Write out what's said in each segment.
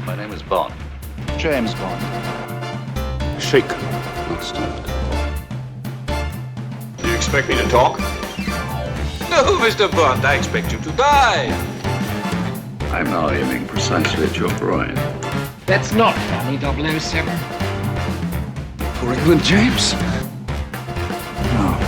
My name is Bond. James Bond. Shaken, not stirred. Do you expect me to talk? No, Mr. Bond, I expect you to die. I'm now aiming precisely at your groin. That's not funny, 007. For England, James? No.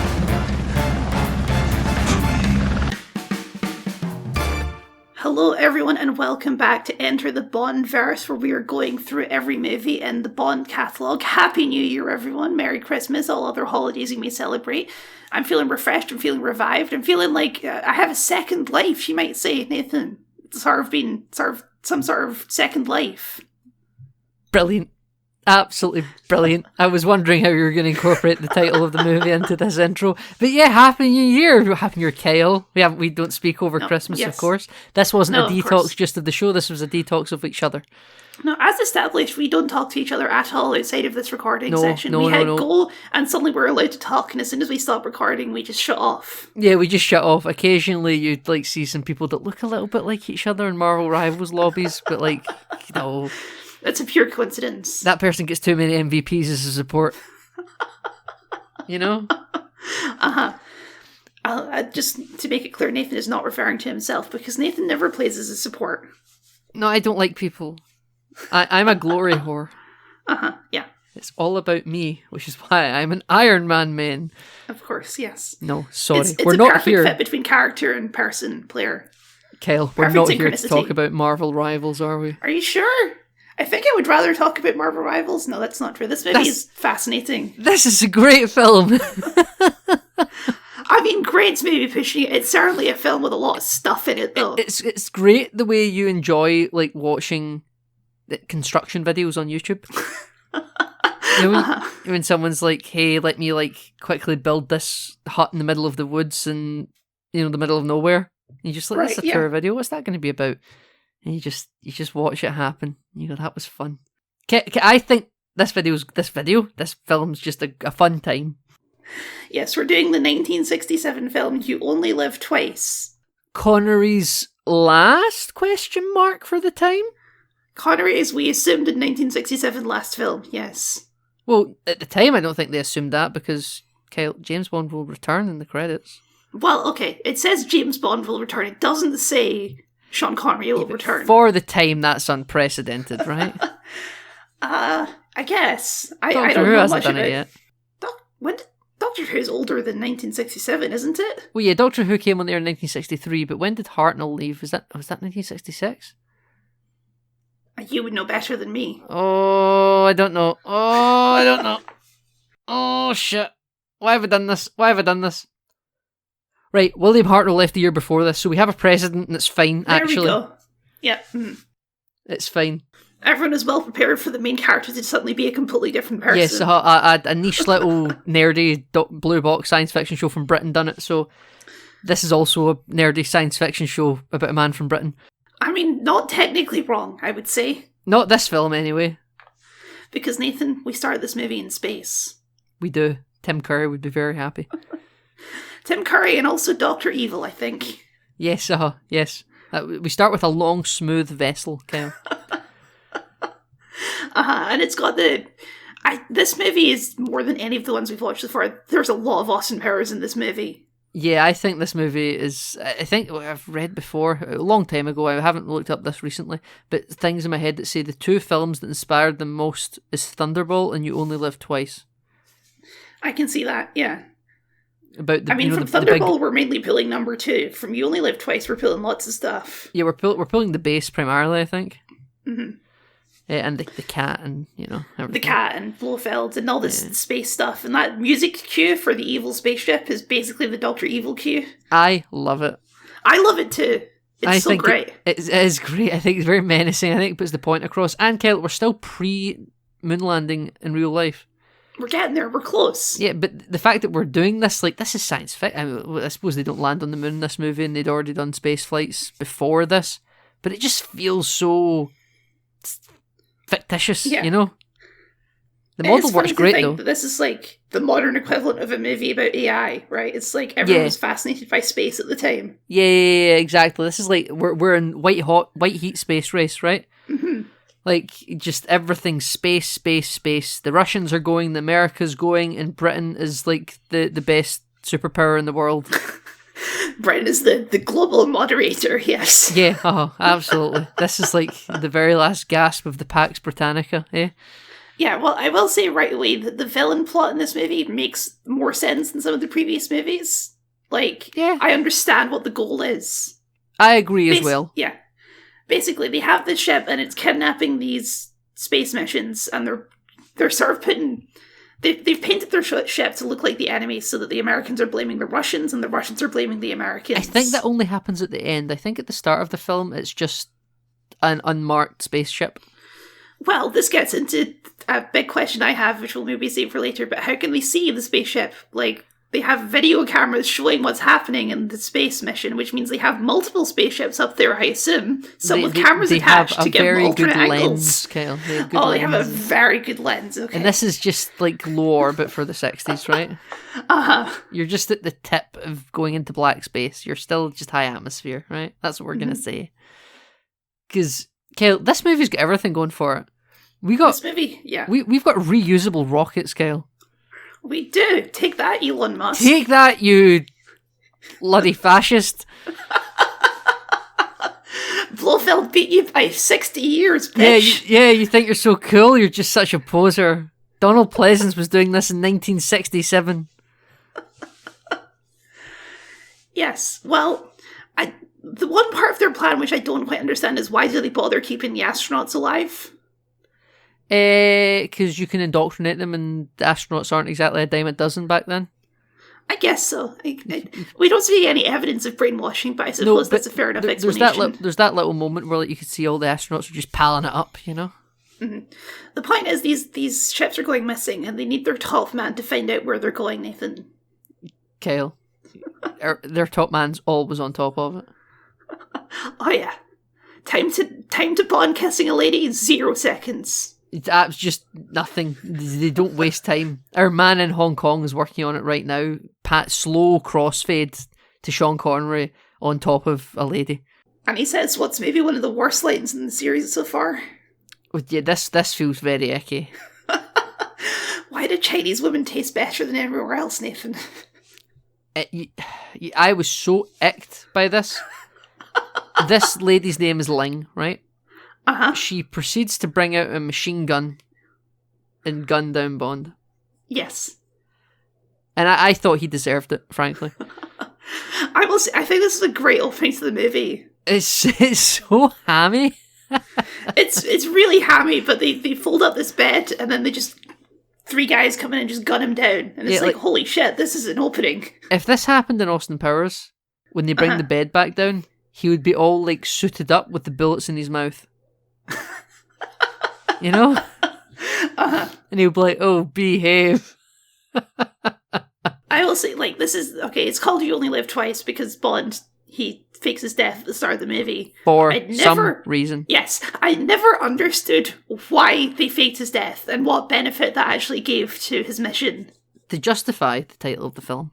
Hello everyone and welcome back to Enter the BondVerse, where we are going through every movie in the Bond catalogue. Happy New Year everyone, Merry Christmas, all other holidays you may celebrate. I'm feeling refreshed, I'm feeling revived, I'm feeling like I have a second life, you might say, Nathan. Some sort of second life. Brilliant. Absolutely brilliant. I was wondering how you were going to incorporate the title of the movie into this intro. But yeah, Happy New Year. Happy New Year, Kyle. We don't speak over Christmas, yes. Of course. This wasn't a of detox course. just of the show. This was a detox of each other. No, as established, we don't talk to each other at all outside of this recording session. No. Go and suddenly we're allowed to talk, and as soon as we stop recording, we just shut off. Yeah, we just shut off. Occasionally you'd see some people that look a little bit like each other in Marvel Rivals lobbies, but It's a pure coincidence. that person gets too many MVPs as a support. You know? Just to make it clear, Nathan is not referring to himself, because Nathan never plays as a support. No, I don't like people. I'm a glory whore. Yeah. It's all about me, which is why I'm an Iron Man man. Of course, yes. No, sorry. It's We're a not perfect here. fit between character and person, player. Kyle, we're Perfect not here to synchronicity. talk about Marvel Rivals, are we? Are you sure? I think I would rather talk about Marvel Rivals. No, that's not true. This movie is fascinating. This is a great film. I mean, great's maybe pushing it. It's certainly a film with a lot of stuff in it, though. It's great the way you enjoy watching the construction videos on YouTube. You know, when someone's like, "Hey, let me quickly build this hut in the middle of the woods and the middle of nowhere," and you just Right, that's a yeah. tour video. What's that going to be about? And you just watch it happen. You go, that was fun. I think this film's just a fun time. Yes, we're doing the 1967 film You Only Live Twice. Connery's last question mark for the time? Connery, as we assumed in 1967 last film, yes. Well, at the time, I don't think they assumed that because James Bond will return in the credits. Well, okay, it says James Bond will return. It doesn't say Sean Connery will return. For the time, that's unprecedented, right? I guess. I Doctor don't Who know hasn't much done about it yet. When did Doctor Who's older than 1967, isn't it? Well, yeah, Doctor Who came on there in 1963, but when did Hartnell leave? Was that 1966? You would know better than me. Oh, I don't know. Oh, shit. Why have I done this? Right, William Hartnell left the year before this, so we have a precedent and it's fine, actually. There we go. Yeah. It's fine. Everyone is well prepared for the main character to suddenly be a completely different person. Yes, a niche little nerdy blue box science fiction show from Britain done it, so this is also a nerdy science fiction show about a man from Britain. I mean, not technically wrong, I would say. Not this film, anyway. Because, Nathan, we start this movie in space. We do. Tim Curry would be very happy. Tim Curry and also Dr. Evil, I think. Yes, yes. We start with a long, smooth vessel, Kyle. And it's got this movie is more than any of the ones we've watched so far. There's a lot of Austin Powers in this movie. Yeah, I think this movie is... I think I've read before, a long time ago, I haven't looked up this recently, but things in my head that say the two films that inspired them most is Thunderball and You Only Live Twice. I can see that, yeah. About the, from the Thunderball, big... we're mainly pulling number 2. From You Only Live Twice, we're pulling lots of stuff. Yeah, we're pulling the bass primarily, I think. Mm-hmm. And the cat and, everything. The cat and Blofeld and all this space stuff. And that music cue for the evil spaceship is basically the Dr. Evil cue. I love it. I love it too. It's so great. It is great. I think it's very menacing. I think it puts the point across. And Kyle, we're still pre-moon landing in real life. We're getting there. We're close. Yeah, but the fact that we're doing this, this is science fiction. I suppose they don't land on the moon in this movie and they'd already done space flights before this. But it just feels so... fictitious, yeah. The model works great, though. This is like the modern equivalent of a movie about AI, right? It's like everyone was fascinated by space at the time. Yeah, exactly. This is like we're in white heat space race, right? Mm-hmm. Like, just everything's space, space, space. The Russians are going, the America's going, and Britain is like the best superpower in the world. Britain is the global moderator, yes. Yeah, absolutely. This is like the very last gasp of the Pax Britannica, eh? Yeah, well, I will say right away that the villain plot in this movie makes more sense than some of the previous movies. Like, Yeah. I understand what the goal is. I agree as well. Yeah. Basically, they have this ship and it's kidnapping these space missions, and they're sort of putting... They've painted their ship to look like the enemy so that the Americans are blaming the Russians and the Russians are blaming the Americans. I think that only happens at the end. I think at the start of the film, it's just an unmarked spaceship. Well, this gets into a big question I have, which we'll maybe save for later, but how can they see the spaceship? Like, they have video cameras showing what's happening in the space mission, which means they have multiple spaceships up there, I assume. Some with cameras attached to give them alternate angles. Kyle. They have They have a very good lens, okay. And this is just like lore, but for the 60s, right? You're just at the tip of going into black space. You're still just high atmosphere, right? That's what we're going to say. Because, Kyle, this movie's got everything going for it. This movie, yeah. We've got reusable rockets, Kyle. We do. Take that, Elon Musk. Take that, you bloody fascist. Blofeld beat you by 60 years, bitch. Yeah, you think you're so cool, you're just such a poser. Donald Pleasance was doing this in 1967. Yes, well, the one part of their plan which I don't quite understand is why do they bother keeping the astronauts alive? Because you can indoctrinate them, and the astronauts aren't exactly a dime a dozen back then. I guess so. We don't see any evidence of brainwashing, but I suppose that's a fair enough explanation. There's that little moment where like you could see all the astronauts are just palling it up, you know? Mm-hmm. The point is these ships are going missing, and they need their top man to find out where they're going, Nathan. Kyle. Their top man's always on top of it. Oh yeah. Time to Bond kissing a lady, 0 seconds. That's just nothing. They don't waste time. Our man in Hong Kong is working on it right now. Slow crossfade to Sean Connery on top of a lady. And he says what's maybe one of the worst lines in the series so far. Yeah, this feels very icky. Why do Chinese women taste better than everywhere else, Nathan? I was so icked by this. This lady's name is Ling, right? Uh-huh. She proceeds to bring out a machine gun and gun down Bond. Yes. And I thought he deserved it, frankly. I will say, I think this is a great opening to the movie. It's so hammy. It's really hammy, but they fold up this bed and then they just... 3 guys come in and just gun him down. And it's like, holy shit, this is an opening. If this happened in Austin Powers, when they bring the bed back down, he would be all like suited up with the bullets in his mouth. You know? And he would be like, oh, behave. I will say, like, this is, okay, it's called You Only Live Twice because Bond, he fakes his death at the start of the movie. For some reason. Yes, I never understood why they faked his death and what benefit that actually gave to his mission. To justify the title of the film.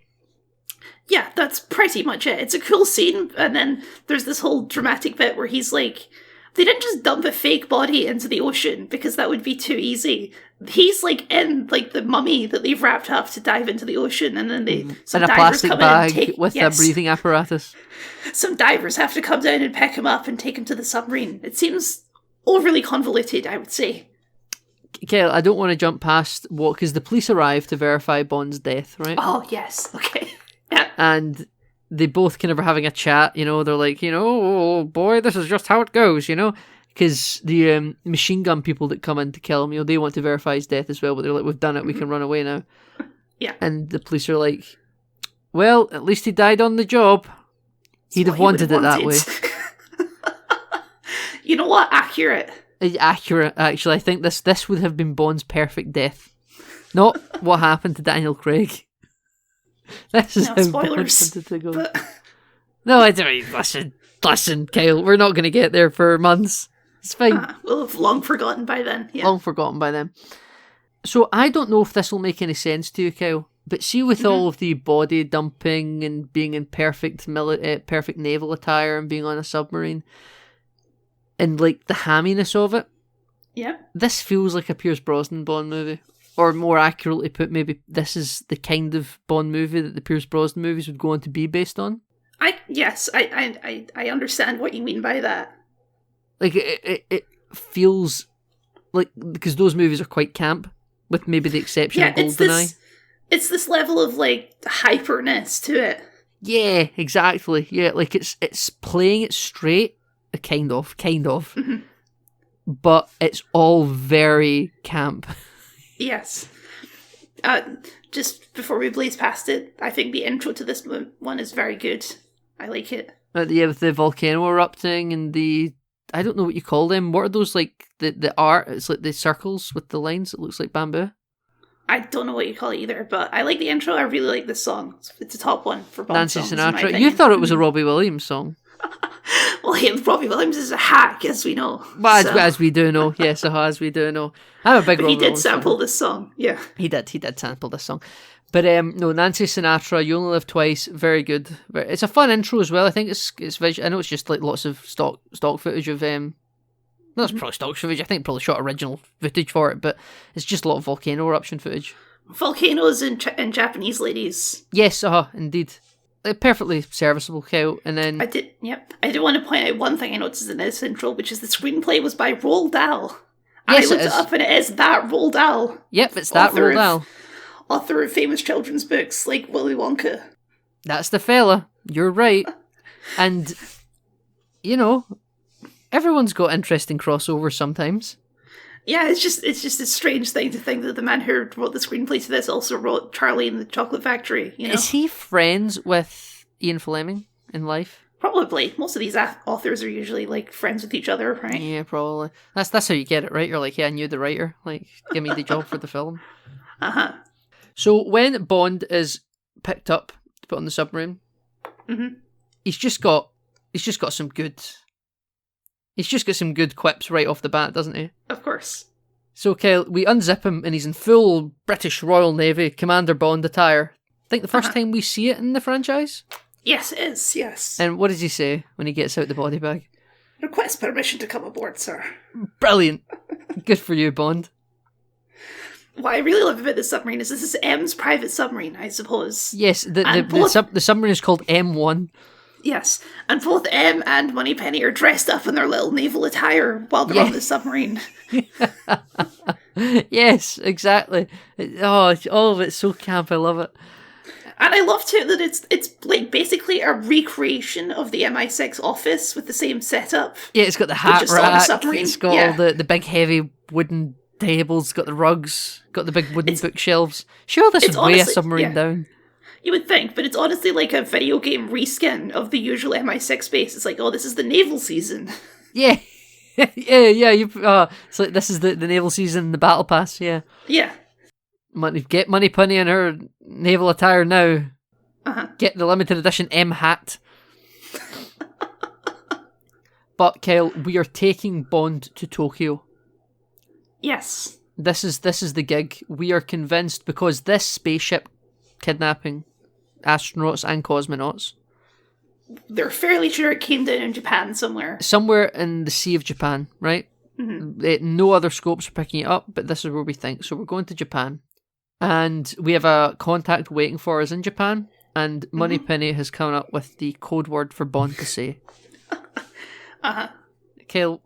Yeah, that's pretty much it. It's a cool scene, and then there's this whole dramatic bit where he's like, they didn't just dump a fake body into the ocean because that would be too easy. He's like in like the mummy that they've wrapped up to dive into the ocean, and then some in a divers plastic come bag in and take, with a breathing apparatus. Some divers have to come down and pick him up and take him to the submarine. It seems overly convoluted, I would say. Kyle, I don't want to jump past what, because the police arrive to verify Bond's death, right? Oh yes, okay, yeah. And they both kind of are having a chat, you know, they're like, you know, oh boy, this is just how it goes, you know, because the machine gun people that come in to kill him, you know, they want to verify his death as well, but they're like, we've done it, we can run away now. Yeah. And the police are like, well, at least he died on the job. He'd have wanted it that way. You know what? Accurate. Accurate, actually. I think this would have been Bond's perfect death. Not what happened to Daniel Craig. This is No, how spoilers, Bond wanted to go. but... No, I don't. Listen, Kyle. We're not going to get there for months. It's fine. We'll have long forgotten by then. Yeah. Long forgotten by then. So I don't know if this will make any sense to you, Kyle. But see, with all of the body dumping and being in perfect naval attire and being on a submarine, and like the hamminess of it, Yeah. This feels like a Pierce Brosnan Bond movie. Or more accurately put, maybe this is the kind of Bond movie that the Pierce Brosnan movies would go on to be based on. I understand what you mean by that. Like, it feels like, because those movies are quite camp, with maybe the exception of GoldenEye. It's this level of, like, hyperness to it. Yeah, exactly. Yeah, like, it's playing it straight, kind of. Mm-hmm. But it's all very camp. Yes. Just before we blaze past it, I think the intro to this one is very good. I like it. Yeah, with the volcano erupting and I don't know what you call them. What are those, like, the art? It's like the circles with the lines. It looks like bamboo. I don't know what you call it either, but I like the intro. I really like this song. It's a top one for Bond Nancy songs, in my Sinatra. opinion. You thought it was a Robbie Williams song. Well, yeah, Robbie Williams is a hack, as we know. Well, so. as we do know. Yes, as we do know. I'm a big But Robbie he did Williams sample fan. this song, yeah. He did sample this song. But no, Nancy Sinatra, You Only Live Twice, very good. It's a fun intro as well. I think it's visual. I know it's just like lots of stock footage of no, it's probably stock footage. I think probably shot original footage for it, but it's just a lot of volcano eruption footage. Volcanoes and Japanese ladies. Yes, indeed. Perfectly serviceable, Kyle. And then I did want to point out one thing I noticed in this intro, which is the screenplay was by Roald Dahl. Yes, I looked it it is. up and it is that Roald Dahl. Yep, it's that Author Roald Dahl. Author of famous children's books like Willy Wonka. That's the fella. You're right. And, you know, everyone's got interesting crossovers sometimes. Yeah, it's just a strange thing to think that the man who wrote the screenplay to this also wrote Charlie and the Chocolate Factory, you know? Is he friends with Ian Fleming in life? Probably. Most of these authors are usually, like, friends with each other, right? Yeah, probably. That's how you get it, right? You're like, yeah, I knew the writer. Like, give me the job for the film. Uh-huh. So when Bond is picked up to put on the submarine, Mm-hmm. he's just got some good quips right off the bat, doesn't he? Of course. So, Kyle, we unzip him and he's in full British Royal Navy Commander Bond attire. I think the first time we see it in the franchise. Yes, it is, yes. And what does he say when he gets out the body bag? Request permission to come aboard, sir. Brilliant. Good for you, Bond. What I really love about this submarine is this is M's private submarine, I suppose. Yes, the submarine is called M1. Yes, and both M and Moneypenny are dressed up in their little naval attire while they're on the submarine. Yes, exactly. All of it's so camp. I love it. And I love too that it's like basically a recreation of the MI6 office with the same setup. Yeah, it's got the hat just on a rack. submarine. It's got all the big heavy wooden tables. Got the rugs. Got the big wooden bookshelves. Sure, this would weigh a submarine down. You would think, but it's honestly like a video game reskin of the usual MI6 base. It's like, oh, this is the naval season. Yeah. yeah. It's like this is the naval season, the battle pass. Yeah. Yeah. Get Moneypenny in her naval attire now. Uh-huh. Get the limited edition M hat. But Kyle, we are taking Bond to Tokyo. Yes. This is the gig. We are convinced because this spaceship kidnapping astronauts and cosmonauts. They're fairly sure it came down in Japan somewhere. Somewhere in the Sea of Japan, right? Mm-hmm. No other scopes are picking it up, but this is where we think. So we're going to Japan. And we have a contact waiting for us in Japan. And Moneypenny has come up with the code word for Bond to say. Uh-huh. Kyle,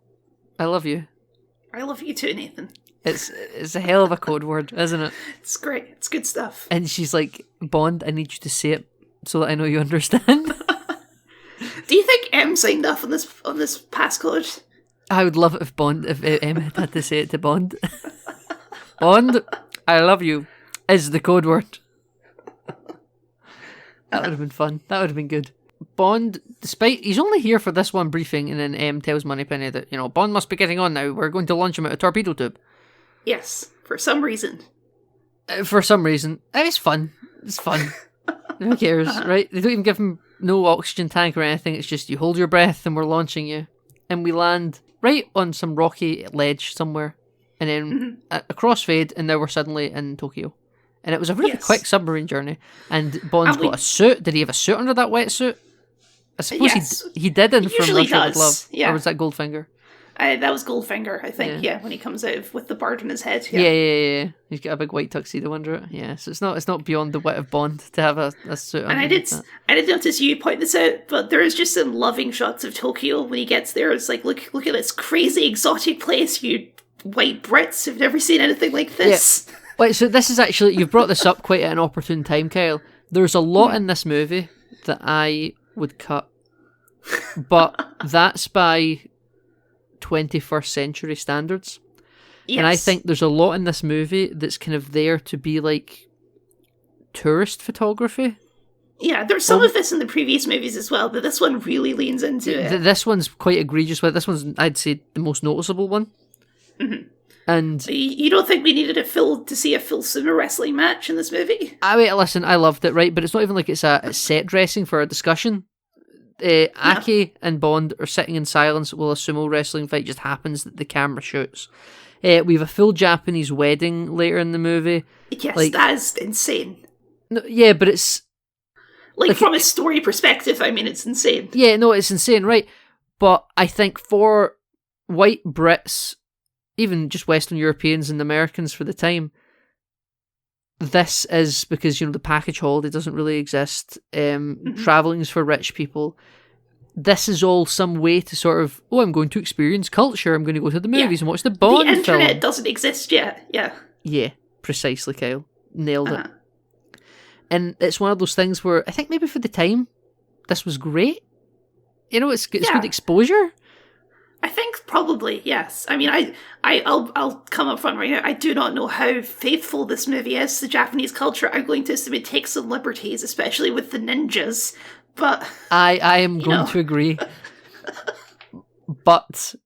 I love you. I love you too, Nathan. It's a hell of a code word, isn't it? It's great. It's good stuff. And she's like, Bond, I need you to say it so that I know you understand. Do you think M signed off on this passcode? I would love it if M had to say it to Bond. Bond, I love you, is the code word. That would have been fun. That would have been good. Bond, despite he's only here for this one briefing, and then M tells Moneypenny that, Bond must be getting on now. We're going to launch him out a torpedo tube. Yes, for some reason. For some reason. It's fun. It's fun. Who cares, right? They don't even give him no oxygen tank or anything. It's just you hold your breath and we're launching you. And we land right on some rocky ledge somewhere. And then a crossfade, and now we're suddenly in Tokyo. And it was a really quick submarine journey. And Bond's got a suit. Did he have a suit under that wetsuit? I suppose he did in From Russia with Love. Yeah. Or was that Goldfinger? That was Goldfinger, I think. Yeah, when he comes out with the bird on his head. Yeah. He's got a big white tuxedo under it. Yeah, so it's not beyond the wit of Bond to have a suit on. And I did notice you point this out, but there is just some loving shots of Tokyo when he gets there. It's like, look at this crazy exotic place, you white Brits have never seen anything like this. Yeah. Wait, so this is actually, you've brought this up quite at an opportune time, Kyle. There's a lot in this movie that I would cut, but that's by 21st century standards. Yes. And I think there's a lot in this movie that's kind of there to be like tourist photography. Yeah, there's some of this in the previous movies as well, but this one really leans into it. This one's quite egregious. This one's, I'd say, the most noticeable one. Mm-hmm. And you don't think we needed to see a full sumo wrestling match in this movie? Listen, I loved it, right? But it's not even like it's a set dressing for a discussion. Aki and Bond are sitting in silence while a sumo wrestling fight just happens that the camera shoots. We have a full Japanese wedding later in the movie. Yes, that is insane. No, yeah, but it's... Like from a story perspective, I mean, it's insane. Yeah, no, it's insane, right? But I think for white Brits, even just Western Europeans and Americans for the time, this is because, the package holiday doesn't really exist. Traveling's for rich people. This is all some way to sort of, I'm going to experience culture. I'm going to go to the movies and watch the Bond film. The internet doesn't exist yet. Yeah. Yeah, precisely, Kyle. Nailed it. And it's one of those things where I think maybe for the time, this was great. It's good exposure. I think probably, yes. I mean, I'll come up front right now. I do not know how faithful this movie is to Japanese culture. I'm going to assume it takes some liberties, especially with the ninjas. But I am going to agree. But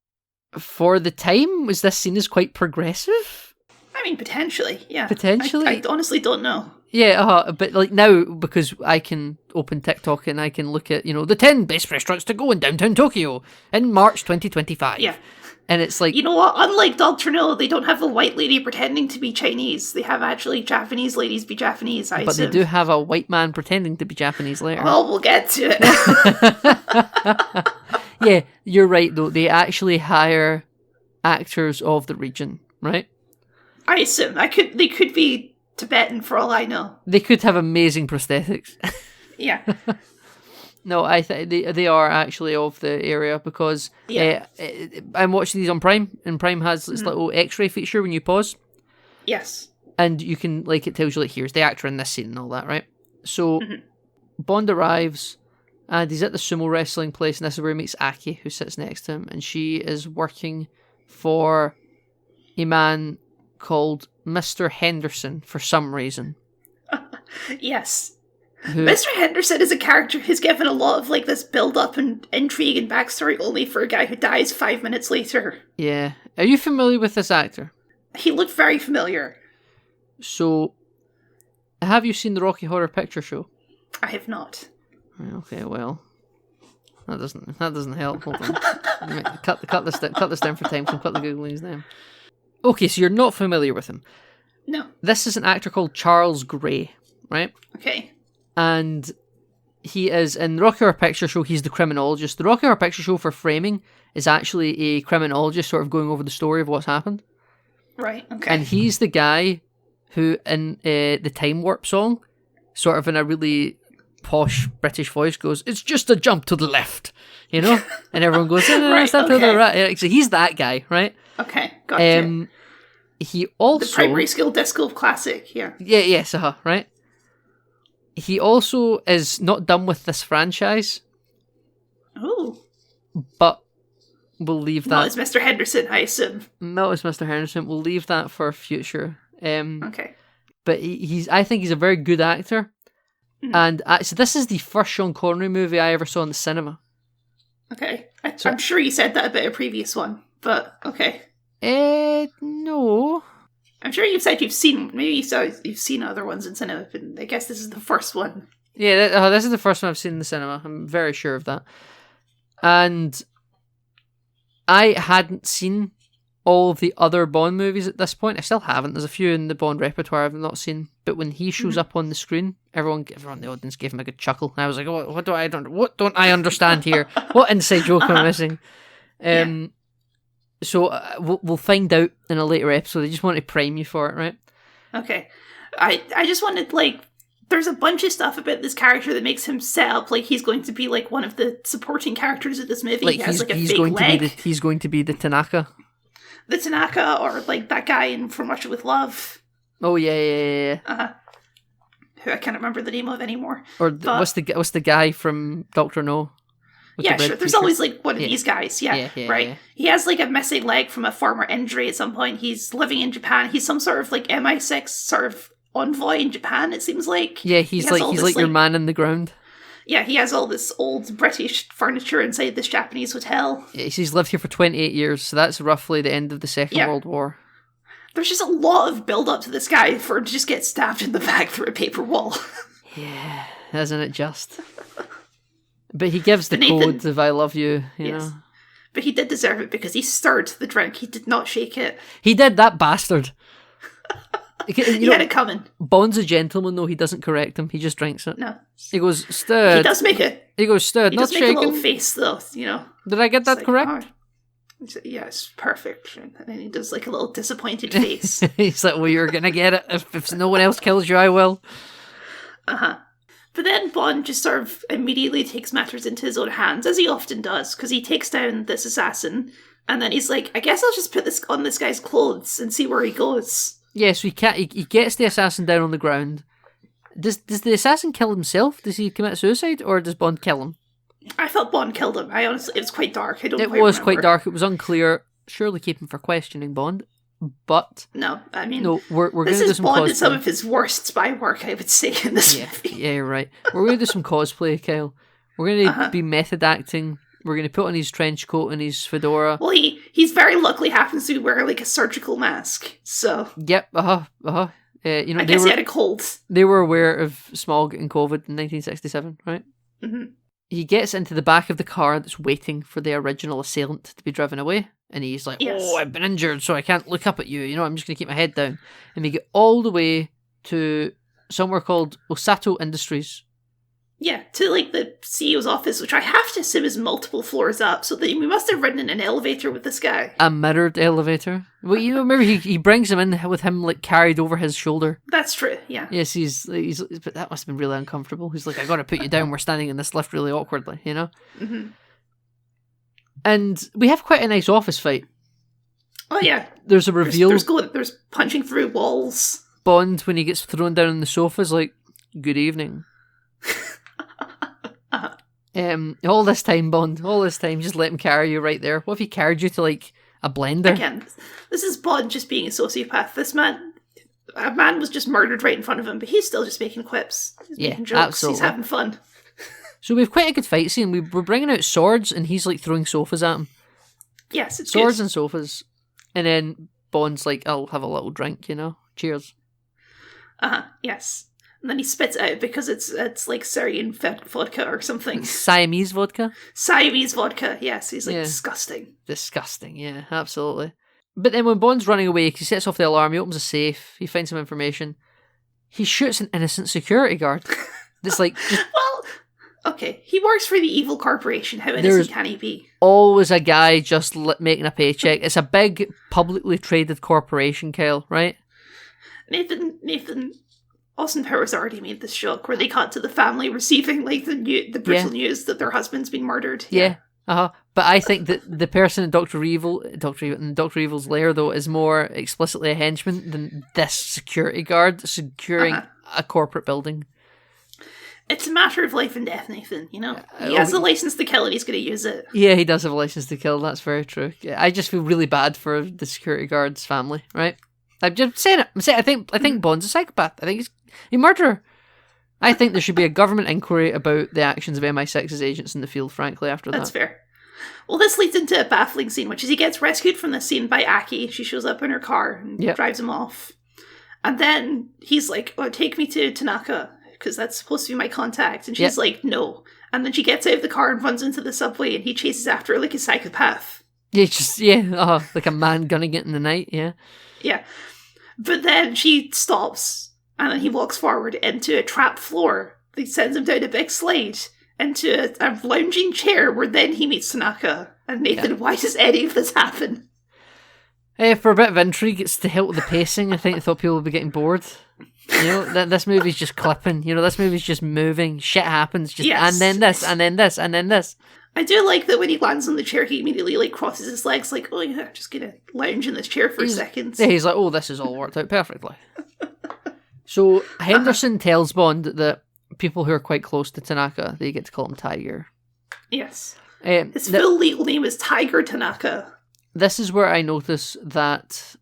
for the time, was this seen as quite progressive? I mean, potentially, yeah. Potentially? I honestly don't know. Yeah, but like now, because I can open TikTok and I can look at, the 10 best restaurants to go in downtown Tokyo in March 2025. Yeah. And it's like... You know what? Unlike Dr. No, they don't have a white lady pretending to be Chinese. They have actually Japanese ladies be Japanese, I assume. But they do have a white man pretending to be Japanese later. Well, we'll get to it. Yeah, you're right, though. They actually hire actors of the region, right? I assume. They could be Tibetan for all I know. They could have amazing prosthetics. Yeah. No, I think they are actually of the area because I'm watching these on Prime, and Prime has this little X-ray feature when you pause. Yes. And you can, it tells you, here's the actor in this scene and all that, right? So, Bond arrives, and he's at the sumo wrestling place, and this is where he meets Aki, who sits next to him, and she is working for a man called Mr. Henderson for some reason. Yes. Mr. Henderson is a character who's given a lot of this build-up and intrigue and backstory only for a guy who dies 5 minutes later. Yeah. Are you familiar with this actor? He looked very familiar. So, have you seen the Rocky Horror Picture Show? I have not. Okay, well, that doesn't help. Hold on. cut this down for time. So I'm quickly googling his name. Okay, so you're not familiar with him. No. This is an actor called Charles Gray, right? Okay. And he is in the Rocky Horror Picture Show. He's the criminologist. The Rocky Horror Picture Show for framing is actually a criminologist sort of going over the story of what's happened. Right. Okay. And he's the guy who, in the Time Warp song, sort of in a really posh British voice, goes, "It's just a jump to the left," And everyone goes, right, "Step to the right." So he's that guy, right? Okay, gotcha. He also... The primary school disco classic, yeah. Yes, right? He also is not done with this franchise. Oh. But we'll leave that... Not as Mr. Henderson, I assume. Not as Mr. Henderson. We'll leave that for future. Okay. But I think he's a very good actor. And so this is the first Sean Connery movie I ever saw in the cinema. Okay. I'm sure you said that about a previous one, but okay. No. I'm sure you've said you've seen other ones in cinema, but I guess this is the first one. Yeah, this is the first one I've seen in the cinema. I'm very sure of that. And I hadn't seen all of the other Bond movies at this point. I still haven't. There's a few in the Bond repertoire I've not seen. But when he shows up on the screen, everyone in the audience gave him a good chuckle. And I was like, what don't I understand here? What inside joke am I missing? So we'll find out in a later episode. I just want to prime you for it, right? Okay. I just wanted, like, there's a bunch of stuff about this character that makes him set up like he's going to be like one of the supporting characters of this movie. Like he has like a he's fake going leg. to be he's going to be the Tanaka. The Tanaka, or like that guy in From Russia with Love. Oh yeah. Who I can't remember the name of anymore. Or what's the guy from Doctor No? With Yeah, the red sure. There's t-shirt? always like one of these guys. Yeah, right. Yeah. He has like a missing leg from a former injury at some point. He's living in Japan. He's some sort of like MI6 sort of envoy in Japan, it seems like. Yeah, he's like your man in the ground. Yeah, he has all this old British furniture inside this Japanese hotel. Yeah, he's lived here for 28 years, so that's roughly the end of the Second World War. There's just a lot of build up to this guy for him to just get stabbed in the back through a paper wall. Yeah, isn't it just? But he gives the Nathan, code of "I love you," you know. But he did deserve it because he stirred the drink. He did not shake it. He did, that bastard. He had it coming. Bond's a gentleman, though. He doesn't correct him. He just drinks it. No. He goes, stirred. He does make it. He goes, stirred, He not does make shaken. a little face, though, you know. Did I get that Like, correct? oh. Yes, perfect. And then he does like a little disappointed face. He's like, well, you're going to get it. If no one else kills you, I will. Uh-huh. But then Bond just sort of immediately takes matters into his own hands, as he often does, because he takes down this assassin, and then he's like, I guess I'll just put this on this guy's clothes and see where he goes. Yeah, so he gets the assassin down on the ground. Does the assassin kill himself? Does he commit suicide, or does Bond kill him? I thought Bond killed him. I honestly, it was quite dark. I don't It quite was remember. quite dark. It was unclear. Surely keep him for questioning Bond. But No, I mean, no, we're going this to do is some Bond cosplay. at some of his worst spy work, I would say, in this movie. Yeah, you're right. We're going to do some cosplay, Kyle. We're going to be method acting. We're going to put on his trench coat and his fedora. Well, he's very luckily happens to be wearing like a surgical mask, so Yep, you know, I guess he had a cold. they were aware of Smog and COVID in 1967, right? Mm-hmm. He gets into the back of the car that's waiting for the original assailant to be driven away. And he's like, Yes. oh, I've been injured, so I can't look up at you. You know, I'm just going to keep my head down. And we get all the way to somewhere called Osato Industries. Yeah, to like the CEO's office, which I have to assume is multiple floors up, so we must have ridden in an elevator with this guy. A mirrored elevator. Well, you know, remember he brings him in with him like carried over his shoulder. That's true, yeah. Yes, he's but that must have been really uncomfortable. He's like, I got to put you down. We're standing in this lift really awkwardly, you know? Mm-hmm. And we have quite a nice office fight. Oh yeah. There's a reveal. There's punching through walls. Bond, when he gets thrown down on the sofa, is like, good evening. All this time, Bond, just let him carry you right there. What if he carried you to like a blender? Again, this is Bond just being a sociopath. A man was just murdered right in front of him, but he's still just making quips. He's making jokes. Absolutely. He's having fun. So we have quite a good fight scene. We're bringing out swords, and he's like throwing sofas at him. Yes, it's Swords good. and sofas. And then Bond's like, I'll have a little drink, you know? Cheers. Yes. And then he spits it out because it's like Syrian vodka or something. Siamese vodka? Siamese vodka, yes. He's like, Yeah. disgusting. Disgusting, yeah, absolutely. But then when Bond's running away, he sets off the alarm, he opens a safe, he finds some information. He shoots an innocent security guard. That's like, just Well, okay. He works for the evil corporation. How innocent can he be? always a guy just making a paycheck. It's a big, publicly traded corporation, Kyle, right? Nathan, Austin Powers already made this joke where they cut to the family receiving like the brutal news that their husband's been murdered. Yeah. But I think that the person in Dr. Evil's lair, though, is more explicitly a henchman than this security guard securing a corporate building. It's a matter of life and death, Nathan, you know? He has the license to kill and he's going to use it. Yeah, he does have a license to kill, that's very true. Yeah, I just feel really bad for the security guard's family, right? I'm just saying it. I think Bond's a psychopath. I think he's a murderer. I think there should be a government inquiry about the actions of MI6's agents in the field, frankly, after that. That's fair. Well, this leads into a baffling scene, which is he gets rescued from this scene by Aki. She shows up in her car and drives him off. And then he's like, oh, take me to Tanaka, because that's supposed to be my contact. And she's like, no. And then she gets out of the car and runs into the subway, and he chases after her like a psychopath. Yeah, like a man gunning it in the night, yeah. Yeah. But then she stops, and then he walks forward into a trap floor. He sends him down a big slide into a lounging chair where then he meets Tanaka. And Nathan, why does any of this happen? For a bit of intrigue, it's to help with the pacing. I think they thought people would be getting bored. This movie's just clipping. This movie's just moving. Shit happens. Just Yes. and then this, and then this, and then this. I do like that when he lands on the chair, he immediately like crosses his legs, like, oh yeah, I'm just gonna lounge in this chair for a second. Yeah, he's like, oh, this has all worked out perfectly. So Henderson tells Bond that people who are quite close to Tanaka, they get to call him Tiger. Yes. His full legal name is Tiger Tanaka. This is where I notice that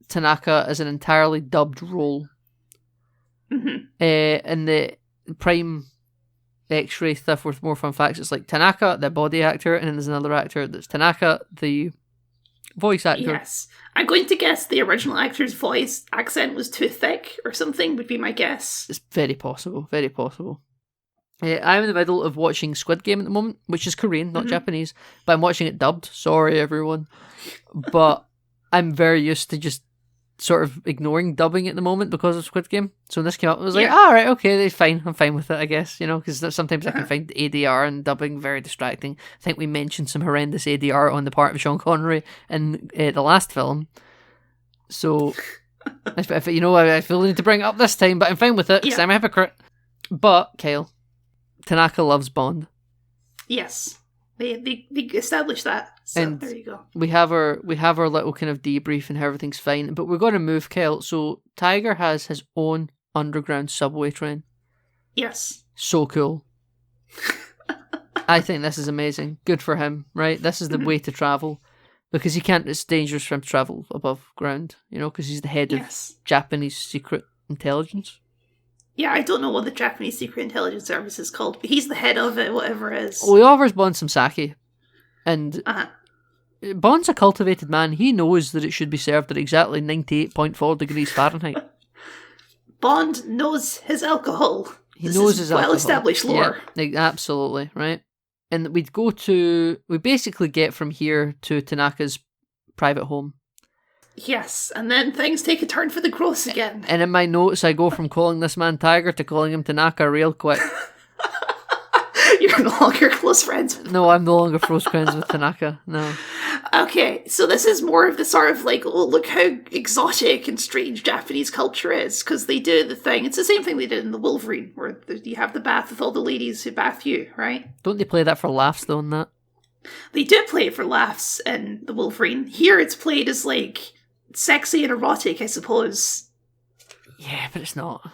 Tanaka is an entirely dubbed role. Mm-hmm. In the Prime X-ray stuff with more fun facts, it's like Tanaka, the body actor, and then there's another actor that's Tanaka, the voice actor. Yes. I'm going to guess the original actor's voice accent was too thick or something, would be my guess. It's very possible, very possible. I'm in the middle of watching Squid Game at the moment, which is Korean, not Japanese, but I'm watching it dubbed. Sorry, everyone. But I'm very used to just sort of ignoring dubbing at the moment because of Squid Game. So when this came up, I was like, all right, okay, that's fine. I'm fine with it, I guess, because sometimes I can find ADR and dubbing very distracting. I think we mentioned some horrendous ADR on the part of Sean Connery in the last film. So, I feel the need to bring it up this time, but I'm fine with it because I'm a hypocrite. But, Kyle, Tanaka loves Bond. Yes. They established that. So and there you go. We have our little kind of debrief and everything's fine. But we're going to move, Kyle. So Tiger has his own underground subway train. Yes. So cool. I think this is amazing. Good for him, right? This is the way to travel. Because it's dangerous for him to travel above ground, because he's the head of Japanese secret intelligence. Yeah, I don't know what the Japanese Secret Intelligence Service is called, but he's the head of it, whatever it is. Well, he offers Bond some sake. And Bond's a cultivated man. He knows that it should be served at exactly 98.4 degrees Fahrenheit. Bond knows his alcohol. He knows his alcohol. Well-established lore. Yeah, absolutely, right? And we basically get from here to Tanaka's private home. Yes, and then things take a turn for the gross again. And in my notes, I go from calling this man Tiger to calling him Tanaka real quick. You're no longer close friends with him. No, I'm no longer close friends with Tanaka, no. Okay, so this is more of the sort of like, oh, look how exotic and strange Japanese culture is, because they do the thing. It's the same thing they did in the Wolverine, where you have the bath with all the ladies who bath you, right? Don't they play that for laughs, though, in that? They do play it for laughs in the Wolverine. Here it's played as like sexy and erotic, I suppose. Yeah, but it's not.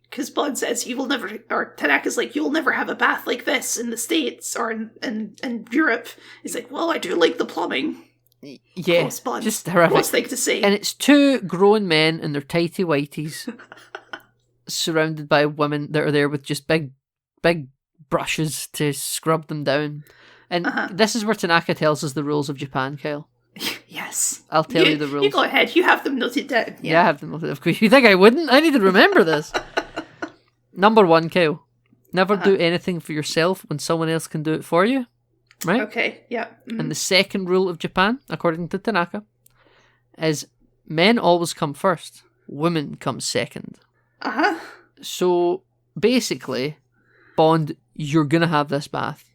Because Bond says you will never, or Tanaka's like, you will never have a bath like this in the States or in Europe. He's like, well, I do like the plumbing. Yeah, Gross Bond. just horrific. Gross thing to say. And it's two grown men in their tighty whities surrounded by women that are there with just big brushes to scrub them down. And this is where Tanaka tells us the rules of Japan, Kyle. Yes. I'll tell you the rules. You go ahead. You have them noted down. Yeah, I have them noted. Of course, you think I wouldn't? I need to remember this. Number 1, Kyle. Never do anything for yourself when someone else can do it for you. Right? Okay, yeah. Mm-hmm. And the second rule of Japan, according to Tanaka, is men always come first, women come second. Uh-huh. So, basically, Bond, you're going to have this bath.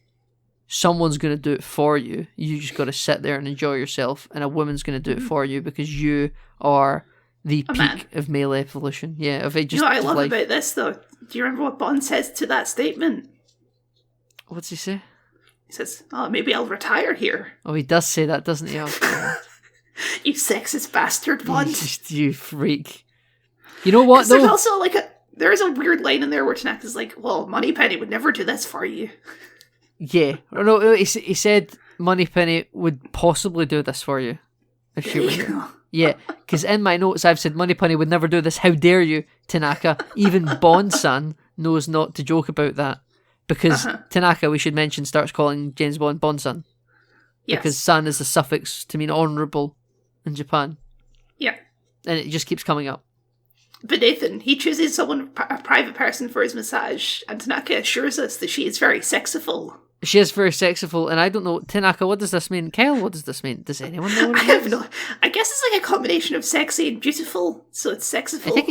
Someone's going to do it for you. You just got to sit there and enjoy yourself. And a woman's going to do it for you because you are the peak of male evolution. Yeah, of it just. You know what I love life. about this, though? Do you remember what Bond says to that statement? What's he say? He says, oh, maybe I'll retire here. Oh, he does say that, doesn't he? Oh, You sexist bastard, Bond. You freak. You know what, though? There's also like there's a weird line in there where Tanaka's like, well, Moneypenny would never do this for you. Yeah. No, he said Moneypenny would possibly do this for you. If she were here. Yeah, because in my notes I've said Moneypenny would never do this. How dare you, Tanaka? Even Bond-san knows not to joke about that. Because Tanaka, we should mention, starts calling James Bond Bond-san. Yes. Because san is a suffix to mean honourable in Japan. Yeah. And it just keeps coming up. But Nathan, he chooses a private person for his massage, and Tanaka assures us that she is very sexiful. She is very sexiful, and I don't know, Tanaka, what does this mean? Kyle, what does this mean? Does anyone know what it means? I guess it's like a combination of sexy and beautiful, so it's sexiful. I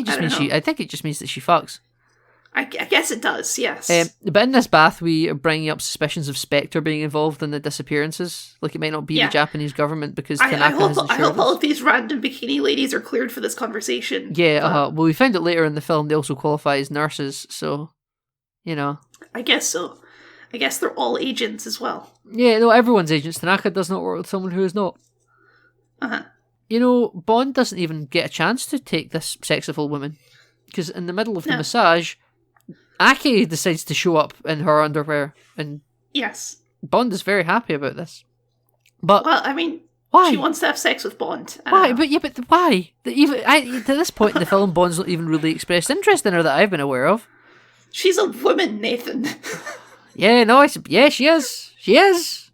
think it just means that she fucks. I guess it does, yes. But in this bath, we are bringing up suspicions of Spectre being involved in the disappearances. Like, it might not be the Japanese government because Tanaka hasn't I hope shared all us. of these random bikini ladies are cleared for this conversation. Yeah, well, we found it later in the film. They also qualify as nurses, so, you know. I guess so. I guess they're all agents as well. Yeah, no, everyone's agents. Tanaka does not work with someone who is not. Uh-huh. You know, Bond doesn't even get a chance to take this sexiful woman. Because in the middle of the massage, Aki decides to show up in her underwear. And yes. Bond is very happy about this. But well, I mean, why? She wants to have sex with Bond. Why? But why? To this point in the film, Bond's not even really expressed interest in her that I've been aware of. She's a woman, Nathan. Yeah, no, she is. She is.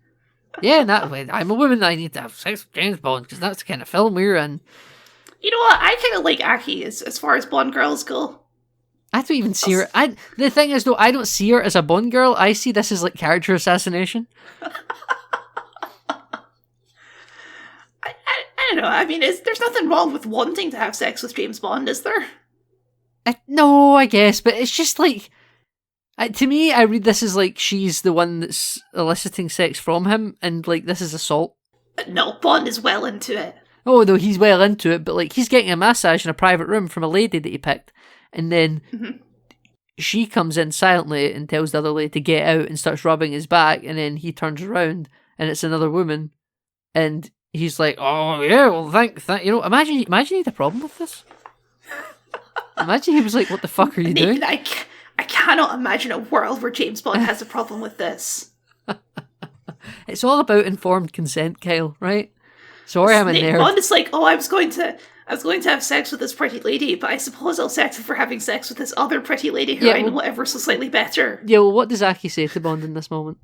Yeah, I'm a woman. I need to have sex with James Bond because that's the kind of film we're in. You know what? I kind of like Aki as far as Bond girls go. I don't even see her. The thing is, though, I don't see her as a Bond girl. I see this as like character assassination. I don't know. I mean, there's nothing wrong with wanting to have sex with James Bond, is there? No, I guess, but it's just like. To me, I read this as like she's the one that's eliciting sex from him, and like this is assault. No, Bond is well into it. Oh, no, he's well into it, but like he's getting a massage in a private room from a lady that he picked, and then she comes in silently and tells the other lady to get out and starts rubbing his back, and then he turns around and it's another woman, and he's like, "Oh yeah, well thank you know." Imagine he had a problem with this. Imagine he was like, "What the fuck are you doing?" I cannot imagine a world where James Bond has a problem with this. It's all about informed consent, Kyle, right? Sorry, I'm in there. Bond is like, I was going to have sex with this pretty lady, but I suppose I'll settle for having sex with this other pretty lady who I know ever so slightly better. Yeah, well, what does Aki say to Bond in this moment?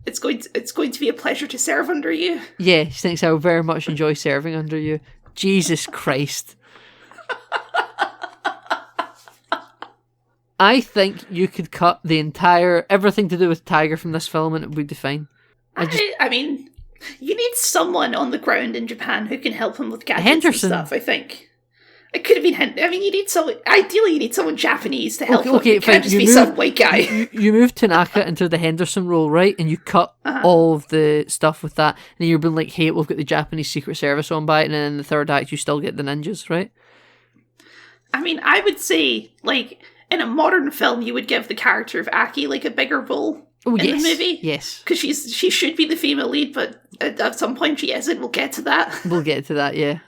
It's going to be a pleasure to serve under you. Yeah, he thinks I will very much enjoy serving under you. Jesus Christ. I think you could cut everything to do with Tiger from this film and it would be fine. I mean, you need someone on the ground in Japan who can help him with gadgets and stuff, I think. It could have been you need someone, ideally you need someone Japanese to help him. It can't just be some white guy. You move Tanaka into the Henderson role, right? And you cut all of the stuff with that. And then you're being like, hey, we've got the Japanese Secret Service on by it. And then in the third act, you still get the ninjas, right? I mean, I would say, like, in a modern film, you would give the character of Aki like a bigger role in the movie. Yes. Because she should be the female lead, but at some point she isn't. We'll get to that. We'll get to that, yeah.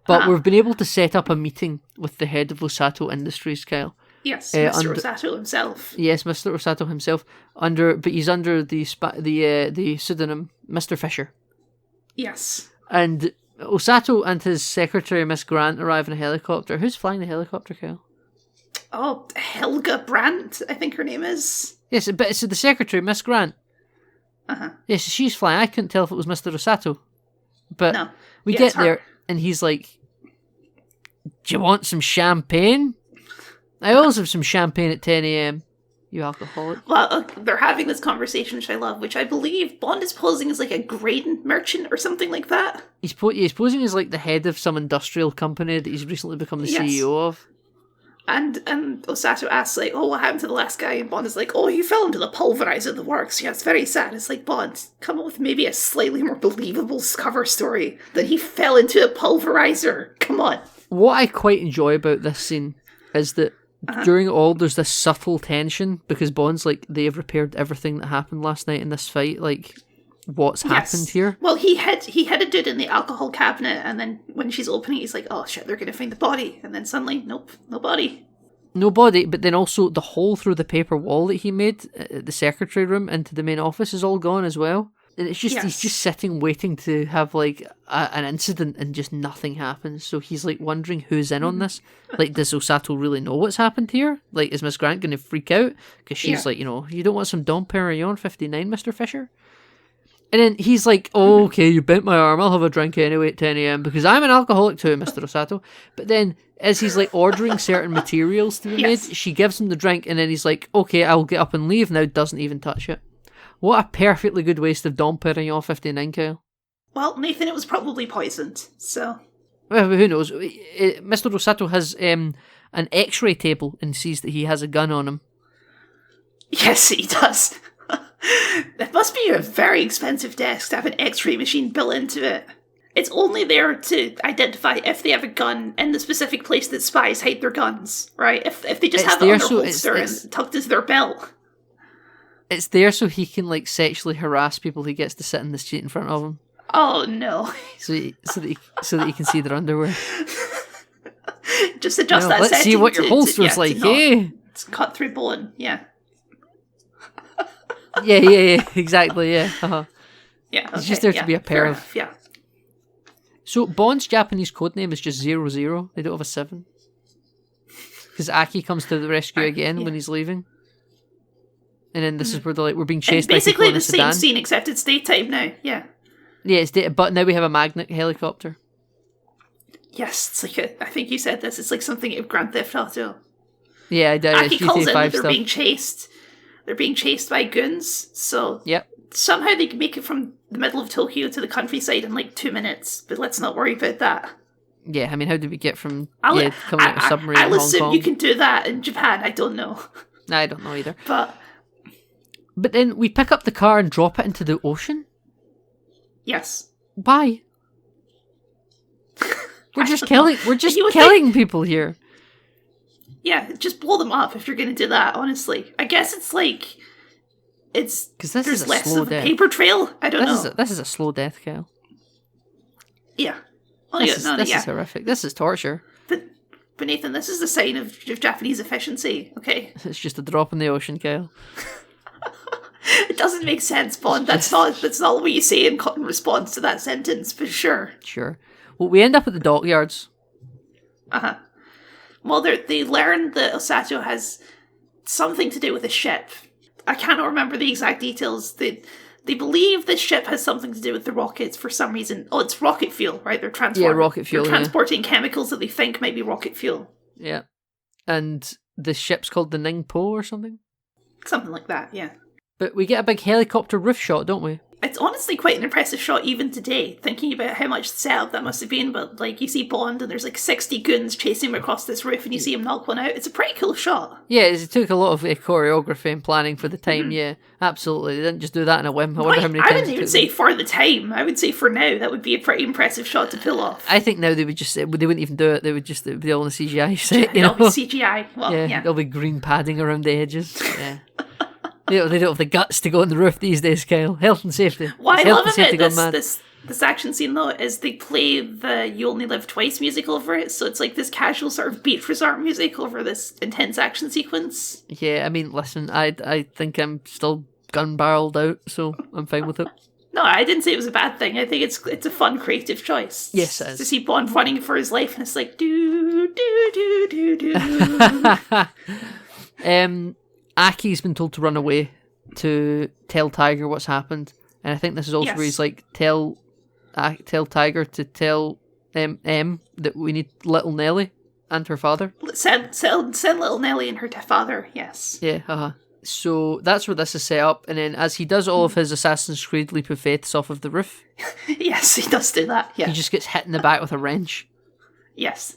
But we've been able to set up a meeting with the head of Osato Industries, Kyle. Yes, Mr. Osato himself. Yes, Mr. Osato himself. But he's under the pseudonym Mr. Fisher. Yes. And Osato and his secretary, Miss Grant, arrive in a helicopter. Who's flying the helicopter, Kyle? Oh, Helga Brandt, I think her name is. Yes, but it's the secretary, Miss Grant. Yes, she's flying. I couldn't tell if it was Mr. Osato. But we get there, and he's like, do you want some champagne? I always have some champagne at 10 a.m. You alcoholic. Well, they're having this conversation, which I love, which I believe Bond is posing as like a grain merchant or something like that. He's posing as like the head of some industrial company that he's recently become the CEO of. And Osato asks, like, oh, what happened to the last guy? And Bond is like, oh, he fell into the pulverizer of the works. Yeah, it's very sad. It's like, Bond, come up with maybe a slightly more believable cover story than he fell into a pulverizer. Come on. What I quite enjoy about this scene is that during it all, there's this subtle tension because Bond's like, they have repaired everything that happened last night in this fight. Like, what's happened here? Well, he had a dude in the alcohol cabinet, and then when she's opening, he's like, "Oh shit, they're gonna find the body," and then suddenly, nope, no body. No body, but then also the hole through the paper wall that he made at the secretary room into the main office is all gone as well. And it's just he's just sitting waiting to have like an incident, and just nothing happens. So he's like wondering who's in on this. Like, does Osato really know what's happened here? Like, is Miss Grant going to freak out because she's like, you know, you don't want some Dom Perignon 59, Mr. Fisher? And then he's like, oh, okay, you bent my arm. I'll have a drink anyway at 10 a.m. because I'm an alcoholic too, Mr. Osato. But then as he's like ordering certain materials to be made, she gives him the drink, and then he's like, okay, I'll get up and leave now, doesn't even touch it. What a perfectly good waste of Dom Perignon 59, Kyle. Well, Nathan, it was probably poisoned, so... Well, who knows? Mr. Osato has an X-ray table and sees that he has a gun on him. Yes, he does. It must be a very expensive desk to have an X-ray machine built into it. It's only there to identify if they have a gun in the specific place that spies hide their guns, right? If they just have it on their holster and tucked into their belt. It's there so he can like sexually harass people he gets to sit in the seat in front of him. Oh no! So that he can see their underwear. Just adjust that. Let's see what your holster's like, eh? It's cut through bone. Yeah. Yeah, exactly. Yeah. Uh-huh. Yeah. Okay, it's just there to be a pair of. Enough, yeah. So Bond's Japanese codename is just 00. They don't have a 7. Because Aki comes to the rescue again when he's leaving. And then this is where they're like, we're being chased by people in a sedan. Basically the same scene, except it's daytime now, yeah. Yeah, it's but now we have a magnet helicopter. Yes, it's like I think you said this, it's like something of Grand Theft Auto. Yeah, I did. Aki calls in that they're stuff. being chased. They're being chased by goons, so yep. Somehow they can make it from the middle of Tokyo to the countryside in like 2 minutes, but let's not worry about that. Yeah, I mean, how did we get from coming out of submarine in Hong Kong? I'll assume you can do that in Japan, I don't know. I don't know either. But then we pick up the car and drop it into the ocean? Yes. Why? We're just killing people here. Yeah, just blow them up if you're going to do that, honestly. I guess it's like... Because there's less of a paper trail. I don't know. This is a slow death, Kyle. Yeah. This is horrific. This is torture. But Nathan, this is the sign of Japanese efficiency, okay? It's just a drop in the ocean, Kyle. It doesn't make sense, Bond. That's not what you say in response to that sentence, for sure. Sure. Well, we end up at the dockyards. Uh-huh. Well, they learn that Osato has something to do with a ship. I cannot remember the exact details. They believe this ship has something to do with the rockets for some reason. Oh, it's rocket fuel, right? They're rocket fuel. They're transporting chemicals that they think might be rocket fuel. Yeah. And the ship's called the Ningpo or something? Something like that, yeah. But we get a big helicopter roof shot, don't we? It's honestly quite an impressive shot even today, thinking about how much setup that must have been. But like, you see Bond and there's like 60 goons chasing him across this roof and you see him knock one out. It's a pretty cool shot. Yeah, it took a lot of choreography and planning for the time, yeah. Absolutely. They didn't just do that in a whim. I wonder how many times I wouldn't even say for the time. I would say for now, that would be a pretty impressive shot to pull off. I think now they wouldn't even do it. It would be all in the CGI set, you know? CGI. Well, yeah. There'll be green padding around the edges. Yeah. They don't have the guts to go on the roof these days, Kyle. Health and safety. What I love about this action scene, though, is they play the You Only Live Twice music over it, so it's like this casual sort of beach resort music over this intense action sequence. Yeah, I mean, listen, I think I'm still gun-barreled out, so I'm fine with it. No, I didn't say it was a bad thing. I think it's a fun, creative choice. Yes, it is. To see Bond running for his life, and it's like, do. Aki's been told to run away to tell Tiger what's happened, and I think this is also where he's like, tell Tiger to tell M that we need little Nellie and her father. Send little Nellie and her father. Yes. Yeah. So that's where this is set up, and then as he does all of his Assassin's Creed leap of faiths off of the roof, yes, he does do that. Yeah. He just gets hit in the back with a wrench. Yes.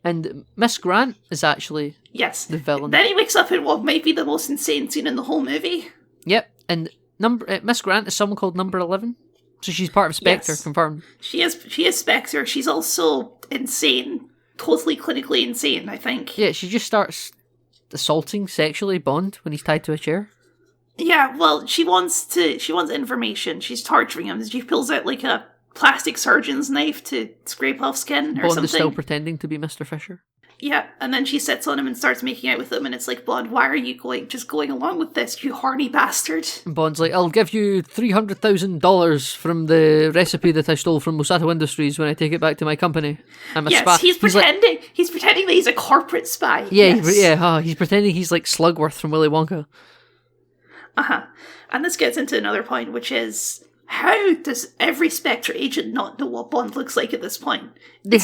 And Miss Grant is actually the villain. Then he wakes up in what might be the most insane scene in the whole movie. Yep, and Miss Grant is someone called Number 11, so she's part of Spectre, confirmed. She is Spectre. She's also insane, totally clinically insane, I think. Yeah, she just starts assaulting sexually Bond when he's tied to a chair. Yeah, well, she wants information. She's torturing him. She pulls out like a plastic surgeon's knife to scrape off skin or Bond something. Is still pretending to be Mr. Fisher. Yeah, and then she sits on him and starts making out with him, and it's like, Bond, why are you going along with this, you horny bastard? And Bond's like, I'll give you $300,000 from the recipe that I stole from Musato Industries when I take it back to my company. I'm a spy. He's pretending that he's a corporate spy. Yeah, he's pretending he's like Slugworth from Willy Wonka. Uh-huh. And this gets into another point, which is, how does every Spectre agent not know what Bond looks like at this point? They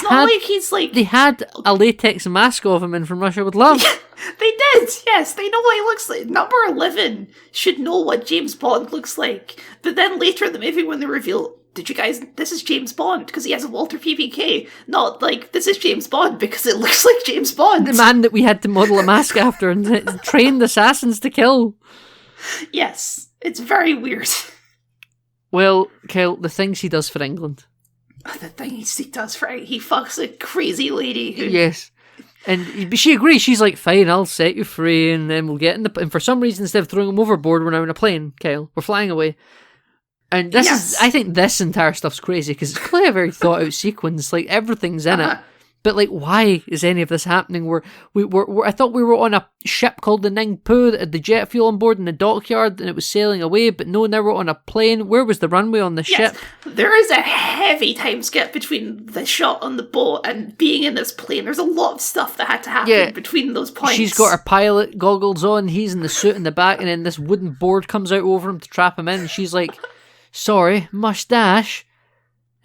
had a latex mask of him in From Russia With Love. Yeah, they did, yes. They know what he looks like. Number 11 should know what James Bond looks like. But then later in the movie when they reveal did you guys, this is James Bond because he has a Walter PPK. Not like, this is James Bond because it looks like James Bond. The man that we had to model a mask after and trained assassins to kill. Yes, it's very weird. Well, Kyle, the things he does for England. The thing he does for he fucks a crazy lady who... Yes. And she agrees. She's like, fine, I'll set you free, and then we'll get in the... And for some reason, instead of throwing him overboard, we're now in a plane, Kyle. We're flying away. And this is... I think this entire stuff's crazy, because it's clearly a very thought-out sequence. Like, everything's in it. But, like, why is any of this happening? I thought we were on a ship called the Ningpo that had the jet fuel on board in the dockyard, and it was sailing away, but no, now we're on a plane. Where was the runway on the ship? There is a heavy time skip between the shot on the boat and being in this plane. There's a lot of stuff that had to happen between those points. She's got her pilot goggles on, he's in the suit in the back, and then this wooden board comes out over him to trap him in, and she's like, sorry, mustache.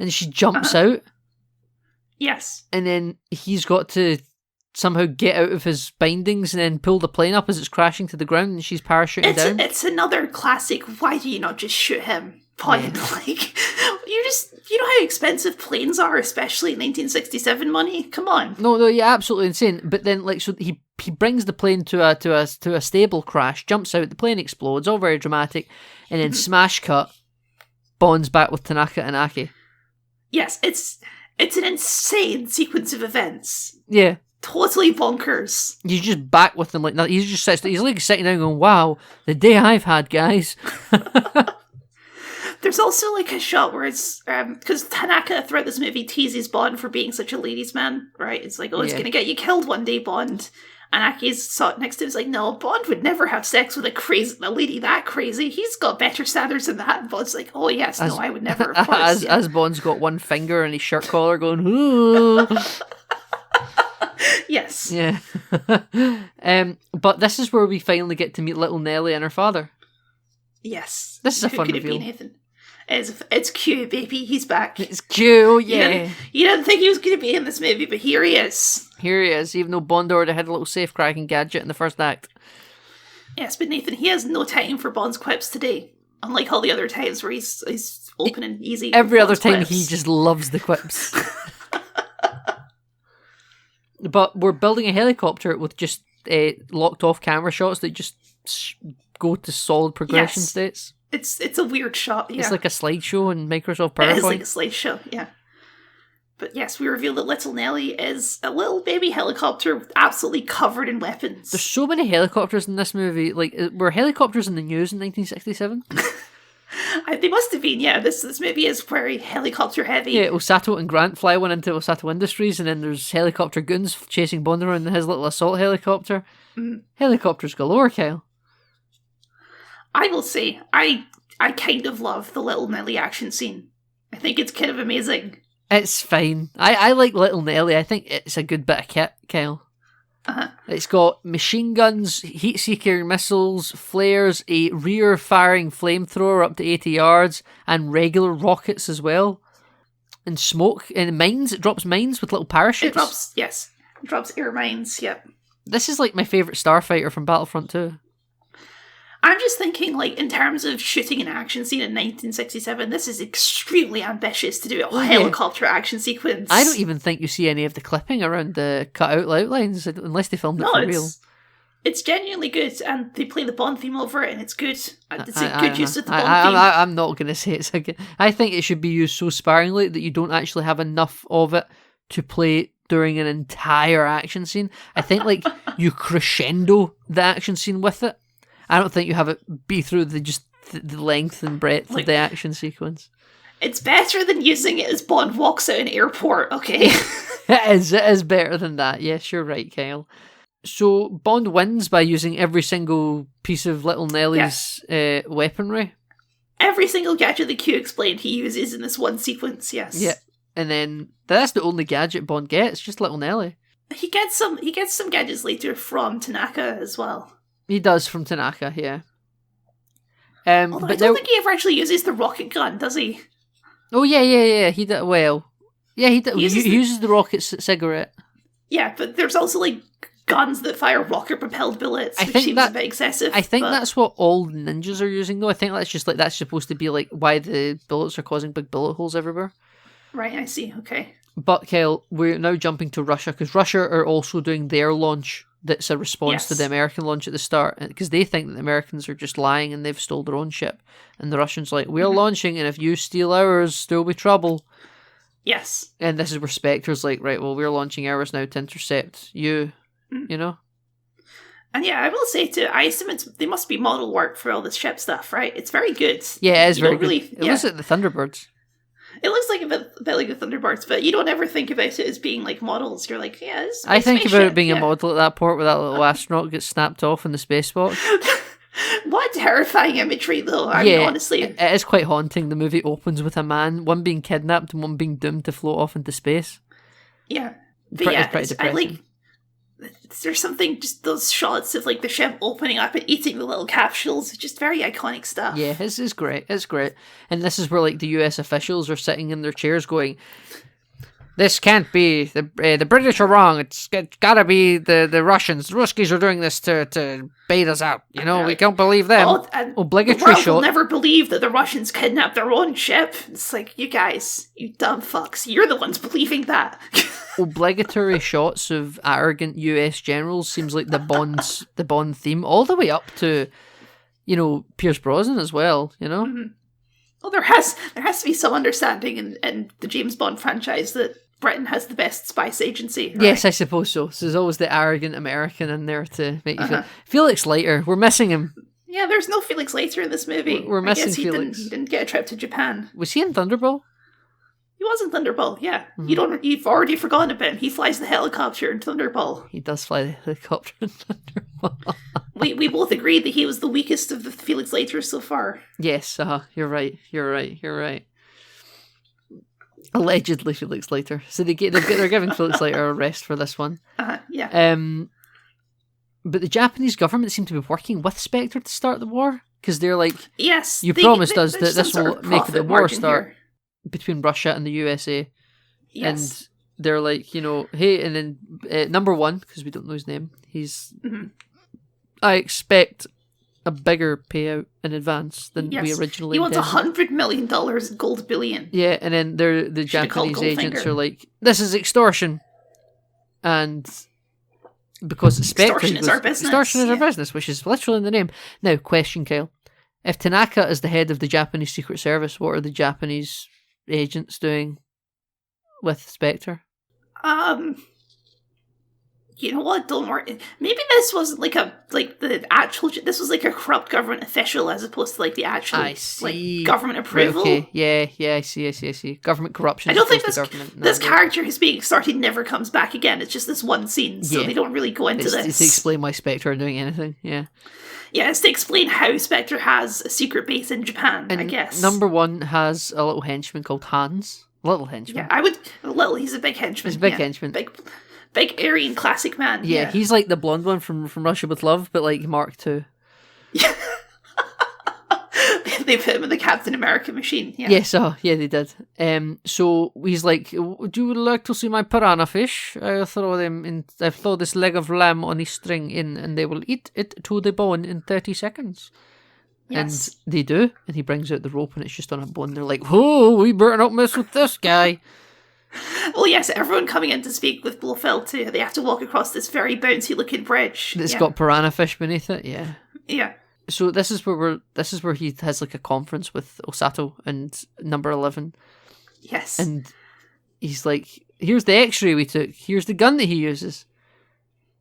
And she jumps out. Yes. And then he's got to somehow get out of his bindings and then pull the plane up as it's crashing to the ground, and she's parachuting down. It's another classic, why do you not just shoot him point? Yeah. Like, you know how expensive planes are, especially in 1967 money? Come on. No, yeah, absolutely insane. But then, like, so he brings the plane to a stable crash, jumps out, the plane explodes, all very dramatic, and then smash cut, Bond's back with Tanaka and Aki. Yes, it's an insane sequence of events. Yeah. Totally bonkers. He's just back with them like that. He's like sitting down going, wow, the day I've had, guys. There's also like a shot where it's, because Tanaka throughout this movie teases Bond for being such a ladies' man, right? It's like, it's going to get you killed one day, Bond. And Aki's sat next to him, is like, no, Bond would never have sex with a lady that crazy. He's got better standards than that. And Bond's like, oh yes, no, I would never, of course. As Bond's got one finger in his shirt collar going, ooh. Yes. Yeah. But this is where we finally get to meet little Nellie and her father. Yes. This is a fun reveal. Who could it be, Nathan? It's Q, baby. He's back. It's Q, yeah. You didn't think he was going to be in this movie, but here he is. Here he is, even though Bond already had a little safe-cracking gadget in the first act. Yes, but Nathan, he has no time for Bond's quips today. Unlike all the other times where he's open and easy. Every other time quips. he just loves the quips. But we're building a helicopter with just locked off camera shots that just go to solid progression states. It's a weird shot, yeah. It's like a slideshow in Microsoft PowerPoint. It is like a slideshow, yeah. But yes, we reveal that little Nellie is a little baby helicopter absolutely covered in weapons. There's so many helicopters in this movie. Like, were helicopters in the news in 1967? They must have been, yeah. This movie is very helicopter heavy. Yeah, Osato and Grant fly one into Osato Industries, and then there's helicopter goons chasing Bond around in his little assault helicopter. Helicopters galore, Kyle. I will say, I kind of love the Little Nelly action scene. I think it's kind of amazing. It's fine. I like Little Nelly. I think it's a good bit of kit, Kyle. It's got machine guns, heat-seeking missiles, flares, a rear-firing flamethrower up to 80 yards, and regular rockets as well. And smoke, and mines. It drops mines with little parachutes. It drops air mines, yep. This is like my favourite starfighter from Battlefront 2. I'm just thinking, like, in terms of shooting an action scene in 1967, this is extremely ambitious to do a helicopter action sequence. I don't even think you see any of the clipping around the cut-out outlines, unless they filmed it for real. It's genuinely good, and they play the Bond theme over it, and it's good. It's a good use of the Bond theme. I'm not going to say it's a good... I think it should be used so sparingly that you don't actually have enough of it to play during an entire action scene. I think, like, you crescendo the action scene with it. I don't think you have it be through the length and breadth of the action sequence. It's better than using it as Bond walks out an airport, okay? It is better than that. Yes, you're right, Kyle. So Bond wins by using every single piece of Little Nellie's weaponry. Every single gadget that Q explained he uses in this one sequence, yes. Yeah, and then that's the only gadget Bond gets, just Little Nellie. He gets some gadgets later from Tanaka as well. He does from Tanaka, yeah. But I don't think he ever actually uses the rocket gun, does he? Oh yeah. He does. Well, yeah, he uses the rocket cigarette. Yeah, but there's also like guns that fire rocket-propelled bullets, I which think seems that- a bit excessive. I think but- that's what all ninjas are using, though. I think that's just like that's supposed to be like why the bullets are causing big bullet holes everywhere. Right, I see, okay. But Kyle, we're now jumping to Russia because Russia are also doing their launch. That's a response to Yes. the American launch at the start, because they think that the Americans are just lying and they've stole their own ship, and the Russians like we're launching, and if you steal ours, there'll be trouble. Yes. And this is where Spectre's like, right, well, we're launching ours now to intercept you. You know. And yeah, I will say too, I assume they must be model work for all this ship stuff, right? It's very good. Yeah, it is You very don't good. really- It looks like the Thunderbirds. It looks like a bit like the Thunderbirds, but you don't ever think about it as being like models. You're like, yeah, it's I think about it being yeah. a model at that port where that little astronaut gets snapped off in the space box. What terrifying imagery, though. I mean, honestly. It is quite haunting. The movie opens with a man, one being kidnapped and one being doomed to float off into space. Yeah. But Pretty- yeah, pretty I like. depressing. There's something, just those shots of like the ship opening up and eating the little capsules, just very iconic stuff. Yeah, it's great. It's great. And this is where like the US officials are sitting in their chairs going, this can't be, the British are wrong, it's gotta be the Russians. The Ruskies are doing this to bait us out. You know, we can't believe them. Oh, and Obligatory the world shot. will never believe that the Russians kidnapped their own ship. It's like, you guys, you dumb fucks, you're the ones believing that. Obligatory shots of arrogant US generals seems like the Bond theme, all the way up to, you know, Pierce Brosnan as well, you know? Well, there has to be some understanding in the James Bond franchise that Britain has the best spice agency. Right? Yes, I suppose so. So there's always the arrogant American in there to make you feel. Felix Leiter, we're missing him. Yeah, there's no Felix Leiter in this movie. We're missing I guess he Felix. Didn't get a trip to Japan. Was he in Thunderball? He was in Thunderball, yeah. Mm-hmm. You've already forgotten about him. He flies the helicopter in Thunderball. He does fly the helicopter in Thunderball. We both agreed that he was the weakest of the Felix Leiters so far. Yes, you're right. Allegedly Felix Leiter. So they're giving Felix Leiter a rest for this one. Yeah. But the Japanese government seem to be working with Spectre to start the war, because they're like, Yes. you promised us that there's this some will sort of make the profit war margin start here. between Russia and the USA. Yes. And they're like, you know, hey, and then number one, because we don't know his name, he's, I expect a bigger payout in advance than we originally He wants intended. $100 million in gold billion. Yeah, and then the Should've called Japanese agents Goldfinger. are like, this is extortion. And because it's Spectre, Extortion is our business, Extortion is our yeah. business, which is literally in the name. Now, question, Kyle. If Tanaka is the head of the Japanese Secret Service, what are the Japanese agents doing with Spectre? You know what? Don't worry. Maybe this wasn't this was like a corrupt government official as opposed to like the actual I see. like government Right, approval. okay. Yeah, I see. Government corruption. I don't as think opposed this to government. No, this no. character who's being started never comes back again. It's just this one scene, so Yeah. they don't really go into It's this. to explain why Spectre are doing anything, yeah. Yeah, it's to explain how Spectre has a secret base in Japan, I And guess. number one has a little henchman called Hans. Little henchman. Yeah, I would. Little, he's a big henchman. He's a big yeah. henchman. Big Aryan classic man. Yeah, he's like the blonde one from Russia with Love, but like Mark II. They put him in the Captain America machine. Yeah. Yes, yeah, they did. So he's like, "Would you like to see my piranha fish? I throw this leg of lamb on a string in, and they will eat it to the bone in 30 seconds." Yes. And they do, and he brings out the rope, and it's just on a bone. They're like, "Whoa, we better not mess with this guy." Well, yes, everyone coming in to speak with Blofeld too. They have to walk across this very bouncy looking bridge. That's yeah. got piranha fish beneath it. Yeah. Yeah. So this is where he has like a conference with Osato and Number 11, Yes. and he's like, "Here's the X-ray we took. Here's the gun that he uses."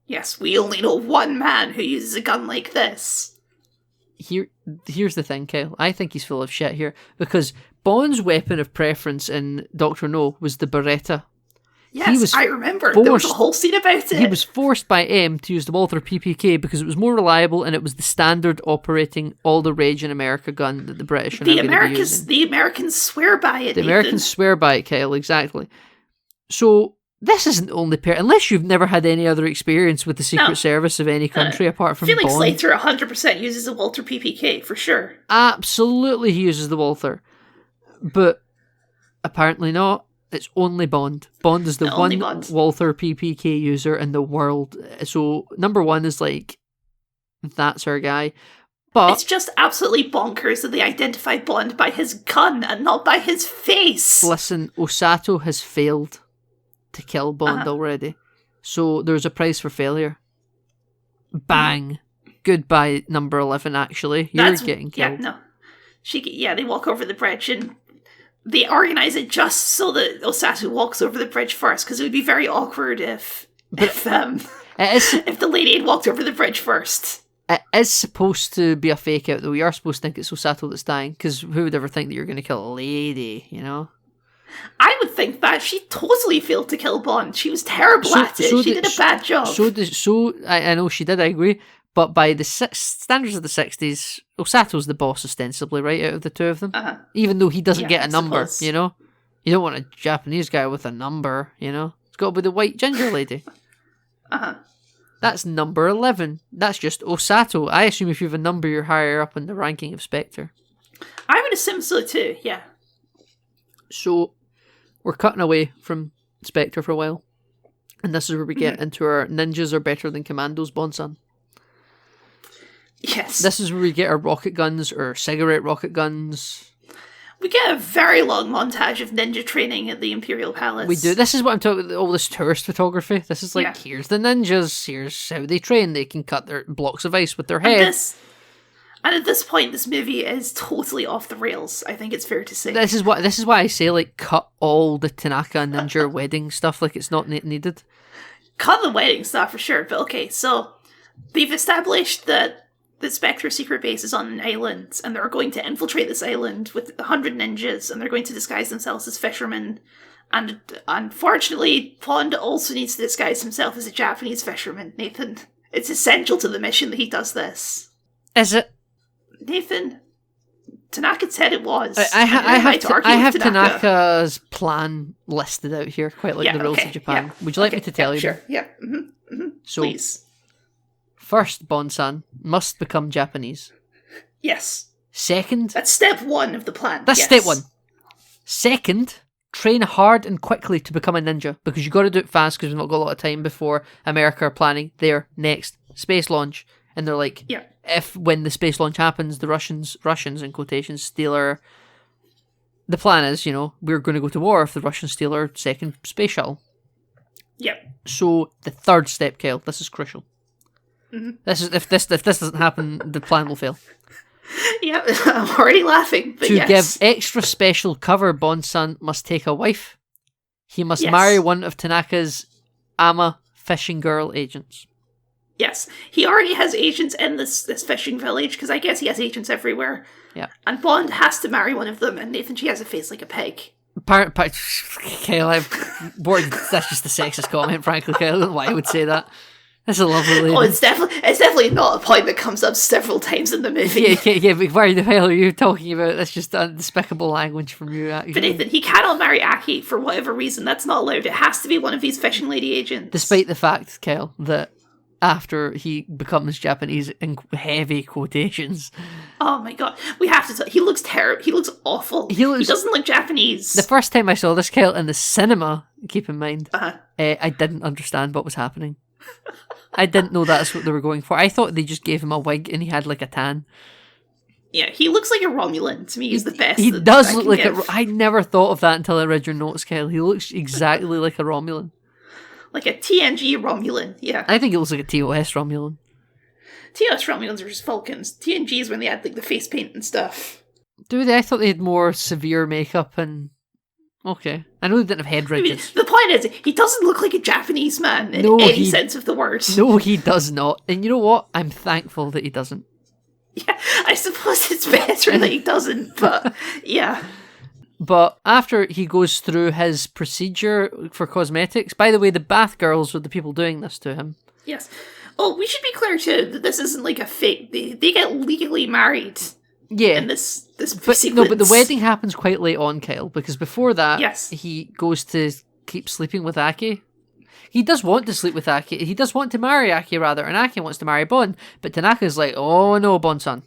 Yes, we only know one man who uses a gun like this. Here's the thing, Kyle. I think he's full of shit here, because Bond's weapon of preference in Doctor No was the Beretta. Yes, I remember. There was a whole scene about it. He was forced by M to use the Walther PPK because it was more reliable and it was the standard operating all the rage in America gun that the British are now going to be using. The Americans swear by it. The Americans swear by it, Kyle, exactly. So this isn't the only pair, unless you've never had any other experience with the Secret Service of any country apart from Felix Bond. Leiter 100% uses a Walter PPK, for sure. Absolutely he uses the Walther. But apparently not. It's only Bond. Bond is the Only one Bond. Walther PPK user in the world. So number one is like, that's our guy. But It's just absolutely bonkers that they identify Bond by his gun and not by his face. listen, Osato has failed to kill Bond already. So there's a price for failure. Bang. Goodbye, number 11, actually. You're getting killed. Yeah, no. They walk over the bridge and they organise it just so that Osato walks over the bridge first, because it would be very awkward if the lady had walked over the bridge first. It is supposed to be a fake out, though. You are supposed to think it's Osato that's dying, because who would ever think that you're going to kill a lady, you know? I would think that she totally failed to kill Bond. She was terrible at it. She did a bad job. I know she did, I agree. But by the standards of the 60s, Osato's the boss, ostensibly, right, out of the two of them? Even though he doesn't get a number, you know? You don't want a Japanese guy with a number, you know? It's got to be the white ginger lady. That's number 11. That's just Osato. I assume if you have a number, you're higher up in the ranking of Spectre. I would assume so too, yeah. So, we're cutting away from Spectre for a while. And this is where we get into our ninjas are better than commandos, Bond-san. Yes. This is where we get our rocket guns, or cigarette rocket guns. We get a very long montage of ninja training at the Imperial Palace. We do. This is what I'm talking about, all this tourist photography. This is like, here's the ninjas, here's how they train. They can cut their blocks of ice with their heads. And at this point, this movie is totally off the rails, I think it's fair to say. This is why I say, like, cut all the Tanaka ninja wedding stuff, like it's not needed. Cut the wedding stuff for sure, but okay, so they've established that the Spectre secret base is on an island, and they're going to infiltrate this island with 100 ninjas, and they're going to disguise themselves as fishermen. And unfortunately, Bond also needs to disguise himself as a Japanese fisherman, Nathan. It's essential to the mission that he does this. Is it? Nathan, Tanaka said it was. I have Tanaka's plan listed out here, quite like the rules of Japan. Yeah. Would you like me to tell you? Sure, yeah. So, please. First, Bond-san must become Japanese. Yes. Second... That's step one of the plan. That's step one. Second, train hard and quickly to become a ninja, because you've got to do it fast, because we've not got a lot of time before America are planning their next space launch. And they're like, when the space launch happens, the Russians in quotations, steal our... The plan is, we're going to go to war if the Russians steal our second space shuttle. Yep. So, the third step, Kyle, this is crucial. This is if this doesn't happen, the plan will fail. Yeah, I'm already laughing. But to give extra special cover, Bond-san must take a wife. He must marry one of Tanaka's Ama fishing girl agents. Yes, he already has agents in this fishing village, because I guess he has agents everywhere. Yeah, and Bond has to marry one of them. And Nathan, she has a face like a pig. Kyle, that's just a sexist comment, frankly. Kyle, I don't know why I would say that. That's a lovely lady. Oh, it's definitely not a point that comes up several times in the movie. Yeah, but why the hell are you talking about? That's just despicable language from you, actually. But Nathan, he cannot marry Aki for whatever reason. That's not allowed. It has to be one of these fishing lady agents. Despite the fact, Kyle, that after he becomes Japanese in heavy quotations. Oh my god. We have to he looks terrible. He looks awful. He doesn't look Japanese. The first time I saw this, Kyle, in the cinema, keep in mind, I didn't understand what was happening. I didn't know that's what they were going for. I thought they just gave him a wig and he had like a tan. Yeah, he looks like a Romulan. To me, he's the best. He does look like I never thought of that until I read your notes, Kyle. He looks exactly like a Romulan. Like a TNG Romulan, yeah. I think he looks like a TOS Romulan. TOS Romulans are just Vulcans. TNG is when they had like the face paint and stuff. Do they? I thought they had more severe makeup and... Okay. I know they didn't have head ridges. The point is, he doesn't look like a Japanese man in any sense of the word. No, he does not. And you know what? I'm thankful that he doesn't. Yeah, I suppose it's better that he doesn't, but yeah. But after he goes through his procedure for cosmetics, by the way, the bath girls are the people doing this to him. Yes. Oh, we should be clear too that this isn't like a fake. They get legally married. Yeah. In this sequence. No, but the wedding happens quite late on, Kyle, because before that, he goes to keep sleeping with Aki. He does want to sleep with Aki. He does want to marry Aki, rather, and Aki wants to marry Bond. But Tanaka's like, oh no, Bond-san.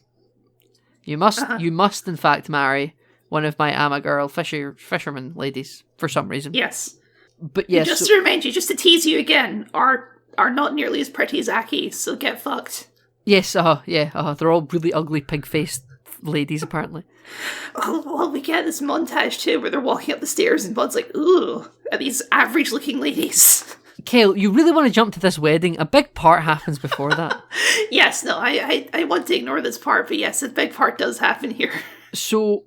You must in fact marry one of my I'm a girl fisherman ladies for some reason. Yes. But yes, Just to remind you, just to tease you again, are not nearly as pretty as Aki, so get fucked. yes, they're all really ugly pig-faced ladies apparently. Oh, well, we get this montage too where they're walking up the stairs and Bond's like, ooh, at these average-looking ladies. Kale, you really want to jump to this wedding? A big part happens before that. Yes, no, I want to ignore this part, but yes, a big part does happen here. So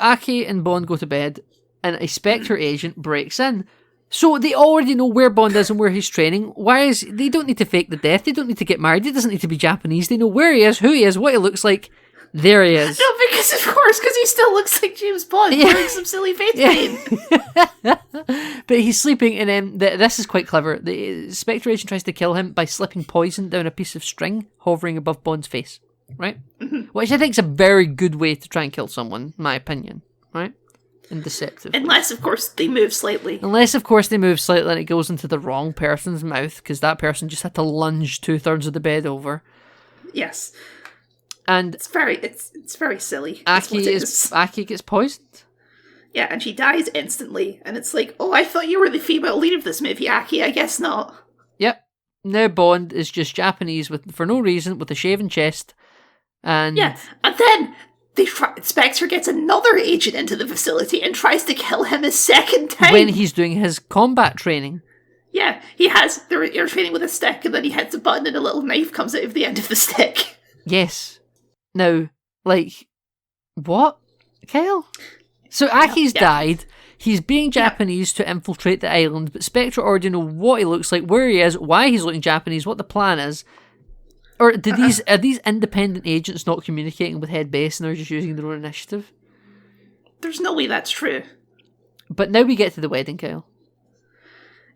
Aki and Bond go to bed, and a Spectre agent breaks in. So they already know where Bond is and where he's training. They don't need to fake the death, they don't need to get married, he doesn't need to be Japanese, they know where he is, who he is, what he looks like. There he is. No, because of course, because he still looks like James Bond wearing some silly face paint. But he's sleeping, and then this is quite clever. The Spectre agent tries to kill him by slipping poison down a piece of string hovering above Bond's face, right? Mm-hmm. Which I think is a very good way to try and kill someone, in my opinion, right? And deceptive. Unless, of course, they move slightly. And it goes into the wrong person's mouth, because that person just had to lunge 2/3 of the bed over. Yes. And it's very silly. Aki gets poisoned. Yeah, and she dies instantly. And it's like, oh, I thought you were the female lead of this movie, Aki. I guess not. Yep. Now Bond is just Japanese for no reason, with a shaven chest. And yeah, and then Spectre gets another agent into the facility and tries to kill him a second time. When he's doing his combat training. Yeah, they're training with a stick, and then he hits a button and a little knife comes out of the end of the stick. Yes. Now, what? Kyle? So Aki's died. He's being Japanese to infiltrate the island, but Spectre already know what he looks like, where he is, why he's looking Japanese, what the plan is. Or are these independent agents not communicating with Head Base and they're just using their own initiative? There's no way that's true. But now we get to the wedding, Kyle.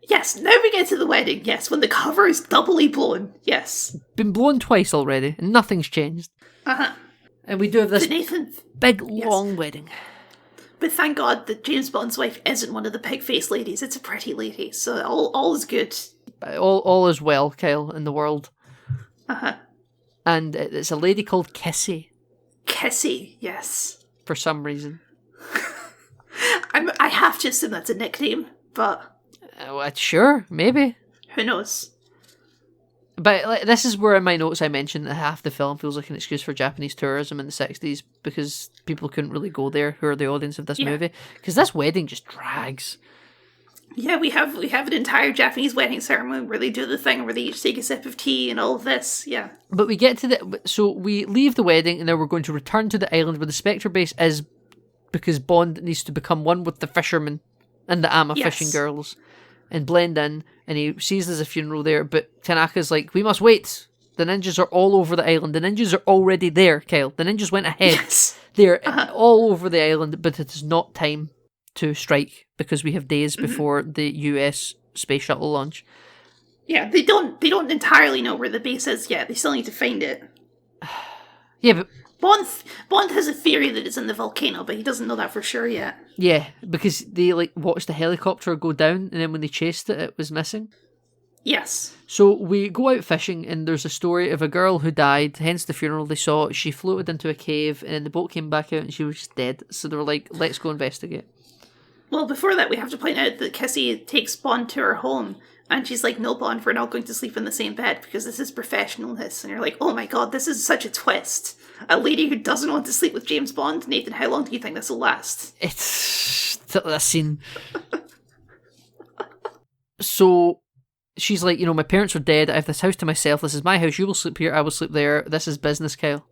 Yes, now we get to the wedding, yes, when the cover is doubly blown, yes. Been blown twice already, and nothing's changed. Uh-huh. And we do have this big, yes. long wedding. But thank God that James Bond's wife isn't one of the pig-faced ladies, it's a pretty lady, so all is good. All is well, Kyle, in the world. Uh-huh. And it's a lady called Kissy. Kissy, yes. For some reason. I have to assume that's a nickname, but... Sure, maybe. Who knows? But this is where in my notes I mentioned that half the film feels like an excuse for Japanese tourism in the 60s because people couldn't really go there who are the audience of this movie. Because this wedding just drags. Yeah, we have an entire Japanese wedding ceremony where they do the thing where they each take a sip of tea and all of this, yeah. But we get to so we leave the wedding and now we're going to return to the island where the Spectre base is because Bond needs to become one with the fishermen and the Ama fishing girls and blend in, and he sees there's a funeral there, but Tanaka's like, we must wait. The ninjas are all over the island. The ninjas are already there, Kyle. The ninjas went ahead. Yes. They're all over the island, but it is not time to strike because we have days before the US space shuttle launch. Yeah, they don't entirely know where the base is yet. They still need to find it. Yeah, but Bond has a theory that it's in the volcano, but he doesn't know that for sure yet. Yeah, because they watched the helicopter go down, and then when they chased it, it was missing. Yes. So we go out fishing, and there's a story of a girl who died, hence the funeral they saw. She floated into a cave, and then the boat came back out, and she was just dead. So they were like, let's go investigate. Well, before that, we have to point out that Kissy takes Bond to her home, and she's like, no, Bond, we're not going to sleep in the same bed, because this is professionalness. And you're like, oh my god, this is such a twist. A lady who doesn't want to sleep with James Bond? Nathan, how long do you think this will last? It's a scene. So she's like, my parents are dead. I have this house to myself. This is my house. You will sleep here. I will sleep there. This is business, Kyle.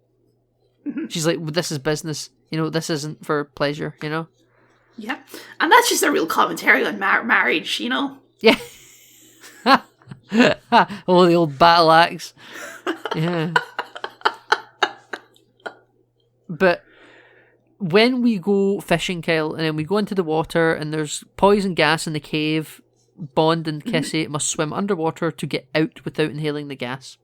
She's like, this is business. This isn't for pleasure, Yeah. And that's just a real commentary on marriage, Yeah. Oh, the old battle axe. Yeah. But when we go fishing, Kyle, and then we go into the water and there's poison gas in the cave, Bond and Kissy must swim underwater to get out without inhaling the gas.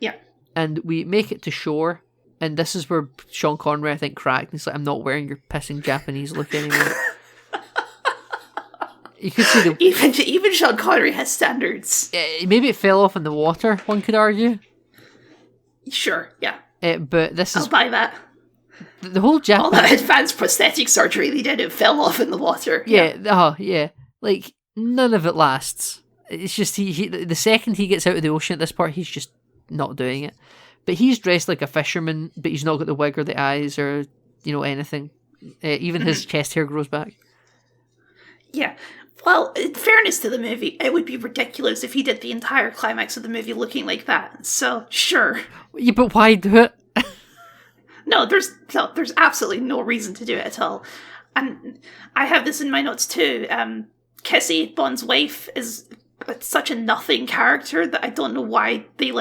Yeah. And we make it to shore, and this is where Sean Connery, I think, cracked. He's like, I'm not wearing your pissing Japanese look anymore. You could see even Sean Connery has standards. Maybe it fell off in the water, one could argue. Sure, yeah. But this is... I'll buy that. The whole All Japanese... that advanced prosthetic surgery they did, it fell off in the water. Yeah. Like, none of it lasts. It's just, he the second he gets out of the ocean at this part, he's just not doing it. But he's dressed like a fisherman, but he's not got the wig or the eyes or, anything. Even his chest hair grows back. Yeah. Well, in fairness to the movie, it would be ridiculous if he did the entire climax of the movie looking like that. So, sure. Yeah, but why do it? No, there's absolutely no reason to do it at all. And I have this in my notes too. Kissy, Bond's wife, is such a nothing character that I don't know why they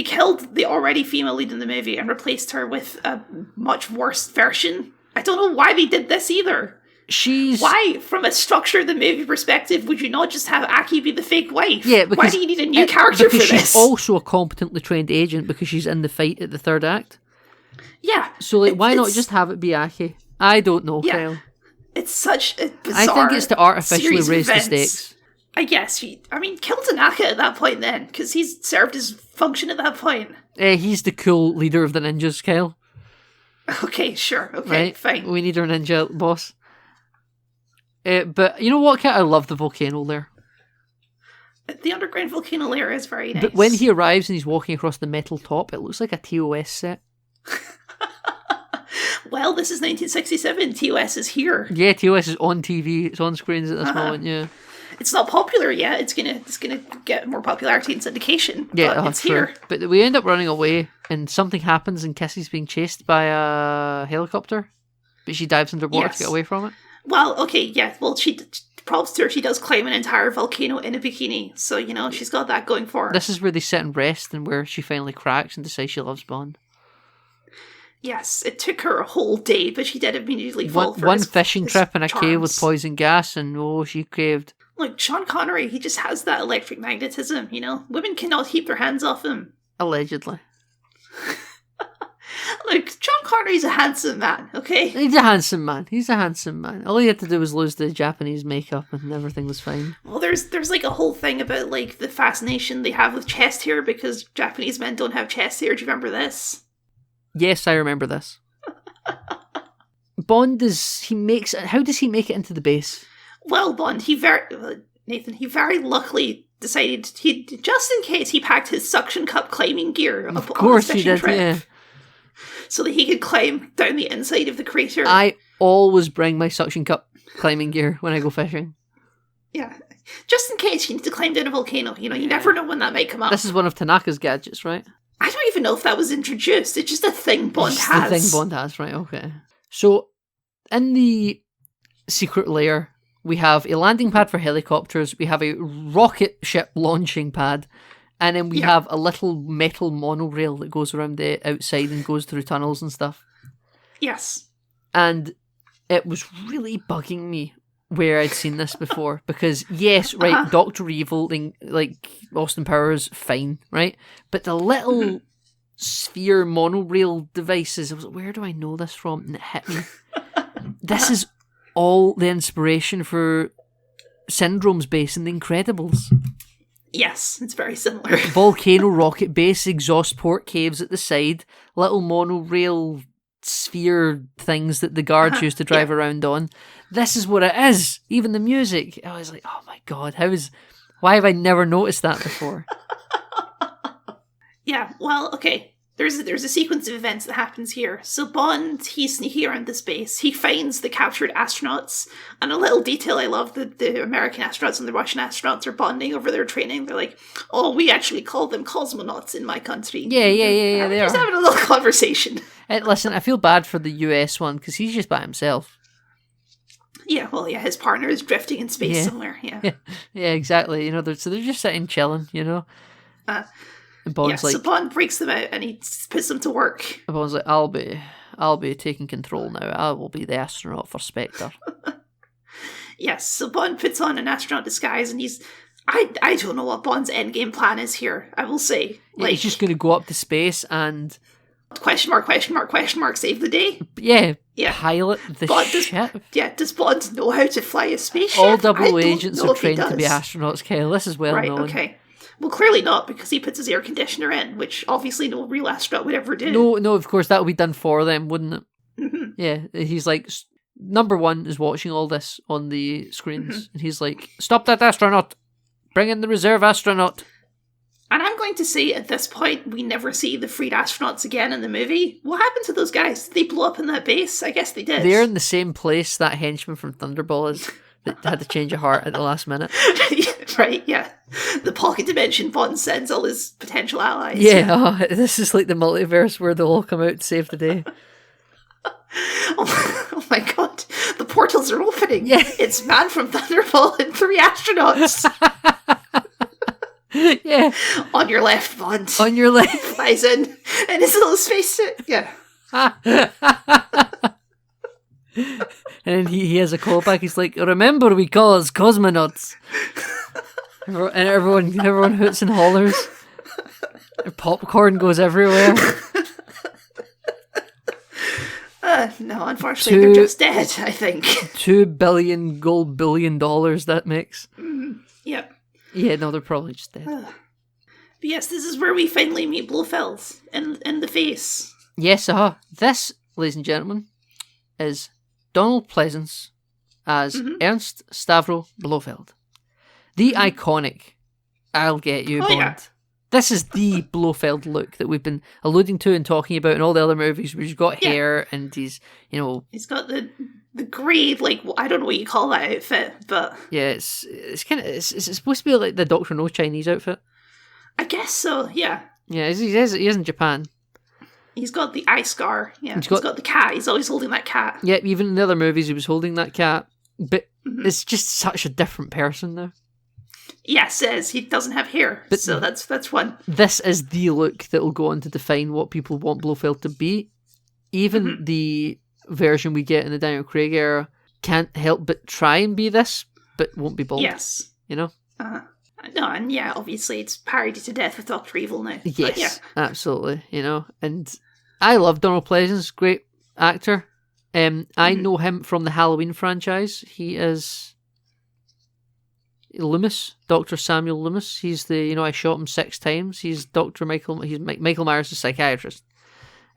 killed the already female lead in the movie and replaced her with a much worse version. I don't know why they did this either. Why, from a structure of the movie perspective, would you not just have Aki be the fake wife? Yeah, because why do you need a new character for this? Because she's also a competently trained agent because she's in the fight at the third act. Yeah. So, why not just have it be Aki? I don't know, Yeah. Kyle. It's such a bizarre I think it's to artificially series of raise the events. stakes. I guess kill Tanaka at that point then, because he's served his function at that point. He's the cool leader of the ninjas, Kyle. Okay, sure. Okay, Right? fine. We need our ninja boss. But you know what, Kyle? I love the volcano there. The underground volcano layer is very nice. But when he arrives and he's walking across the metal top, it looks like a TOS set. Well, this is 1967. TOS is here. Yeah, TOS is on TV. It's on screens at this moment, yeah. It's not popular yet. It's gonna get more popularity in syndication. Yeah, but that's it's here. true. But we end up running away, and something happens, and Kissy's being chased by a helicopter. But she dives underwater to get away from it. Well, okay, yeah. Well, props to her. She does climb an entire volcano in a bikini, so she's got that going for her. This is where they sit and rest, and where she finally cracks and decides she loves Bond. Yes, it took her a whole day, but she did immediately fall for one his fishing trip in a cave with charms. poison gas, and she craved. Like, Sean Connery, he just has that electric magnetism, Women cannot keep their hands off him. Allegedly. Look, Sean Connery's a handsome man, okay? He's a handsome man. All he had to do was lose the Japanese makeup and everything was fine. Well, there's like a whole thing about, like, the fascination they have with chest hair because Japanese men don't have chest hair. Do you remember this? Yes, I remember this. Bond how does he make it into the base? Well, Bond, he very luckily decided just in case he packed his suction cup climbing gear Of course he did, yeah. So that he could climb down the inside of the crater. I always bring my suction cup climbing gear when I go fishing. Yeah. Just in case you need to climb down a volcano. You never know when that might come up. This is one of Tanaka's gadgets, right? I don't even know if that was introduced. It's just a thing Bond has. The thing Bond has, right, okay. So, in the secret layer, we have a landing pad for helicopters, we have a rocket ship launching pad, and then we have a little metal monorail that goes around the outside and goes through tunnels and stuff. Yes. And it was really bugging me where I'd seen this before, because yes, right, Dr. Evil, like Austin Powers, fine, right? But the little sphere monorail devices, I was like, where do I know this from? And it hit me. This is all the inspiration for Syndrome's base in The Incredibles. Yes, it's very similar. Volcano rocket base, exhaust port caves at the side, little monorail sphere things that the guards used to drive around on. This is what it is. Even the music. I was like, oh my god, why have I never noticed that before? Yeah, well, okay. There's a sequence of events that happens here. So Bond, he's sneaking around the space. He finds the captured astronauts. And a little detail I love, the American astronauts and the Russian astronauts are bonding over their training. They're like, oh, we actually call them cosmonauts in my country. Yeah, they just are. having a little conversation. Listen, I feel bad for the US one, because he's just by himself. Yeah, well, yeah, his partner is drifting in space somewhere, yeah. Yeah, exactly. They're just sitting chilling, And Bond's so Bond breaks them out and he puts them to work. And Bond's like, I'll be taking control now. I will be the astronaut for Spectre. Yes, so Bond puts on an astronaut disguise and I don't know what Bond's endgame plan is here, I will say. Yeah, he's just going to go up to space and... Question mark, save the day? Yeah, pilot the ship. Does Bond know how to fly a spaceship? All double agents are trained to be astronauts, Kyle. This is well known. Okay. Well, clearly not, because he puts his air conditioner in, which obviously no real astronaut would ever do. No, of course that would be done for them, wouldn't it? Mm-hmm. Yeah, he's like, number one is watching all this on the screens, and he's like, stop that astronaut! Bring in the reserve astronaut! And I'm going to say at this point, we never see the freed astronauts again in the movie. What happened to those guys? Did they blow up in that base? I guess they did. They're in the same place that henchman from Thunderball is that had to change a heart at the last minute. Right, yeah. The pocket dimension Bond sends all his potential allies. Yeah, oh, this is like the multiverse where they'll all come out to save the day. Oh my god, the portals are opening. Yeah. It's Man from Thunderball and 3 astronauts. Yeah. On your left, Bond. On your left. Flies in his little spacesuit. Yeah. And then he has a callback. He's like, remember we call us cosmonauts. And everyone hoots and hollers. Popcorn goes everywhere. No, unfortunately, they're just dead, I think. $2 billion gold billion that makes. Yep. Yeah, no, they're probably just dead. But yes, this is where we finally meet Blofeld in the face. Yes, this, ladies and gentlemen, is Donald Pleasance as Ernst Stavro Blofeld. The iconic I'll Get You Bond. Yeah. This is the Blofeld look that we've been alluding to and talking about in all the other movies where he's got hair and he's, He's got the grey, like, I don't know what you call that outfit, but... Yeah, it's kind of, it's supposed to be like the Dr. No Chinese outfit. I guess so, yeah. Yeah, he is in Japan. He's got the eye scar, yeah. He's He's got the cat, he's always holding that cat. Yeah, even in the other movies he was holding that cat, but it's just such a different person now. Yes, it is. He doesn't have hair, so that's one. This is the look that will go on to define what people want Blofeld to be. Even the version we get in the Daniel Craig era can't help but try and be this, but won't be bald. Yes. You know? No, and yeah, obviously it's parodied to death with Dr. Evil now. Yes, but yeah. absolutely. And I love Donald Pleasance, great actor. I know him from the Halloween franchise. He is Loomis, Dr. Samuel Loomis. He's the, I shot him 6 times. He's Michael Myers, the psychiatrist.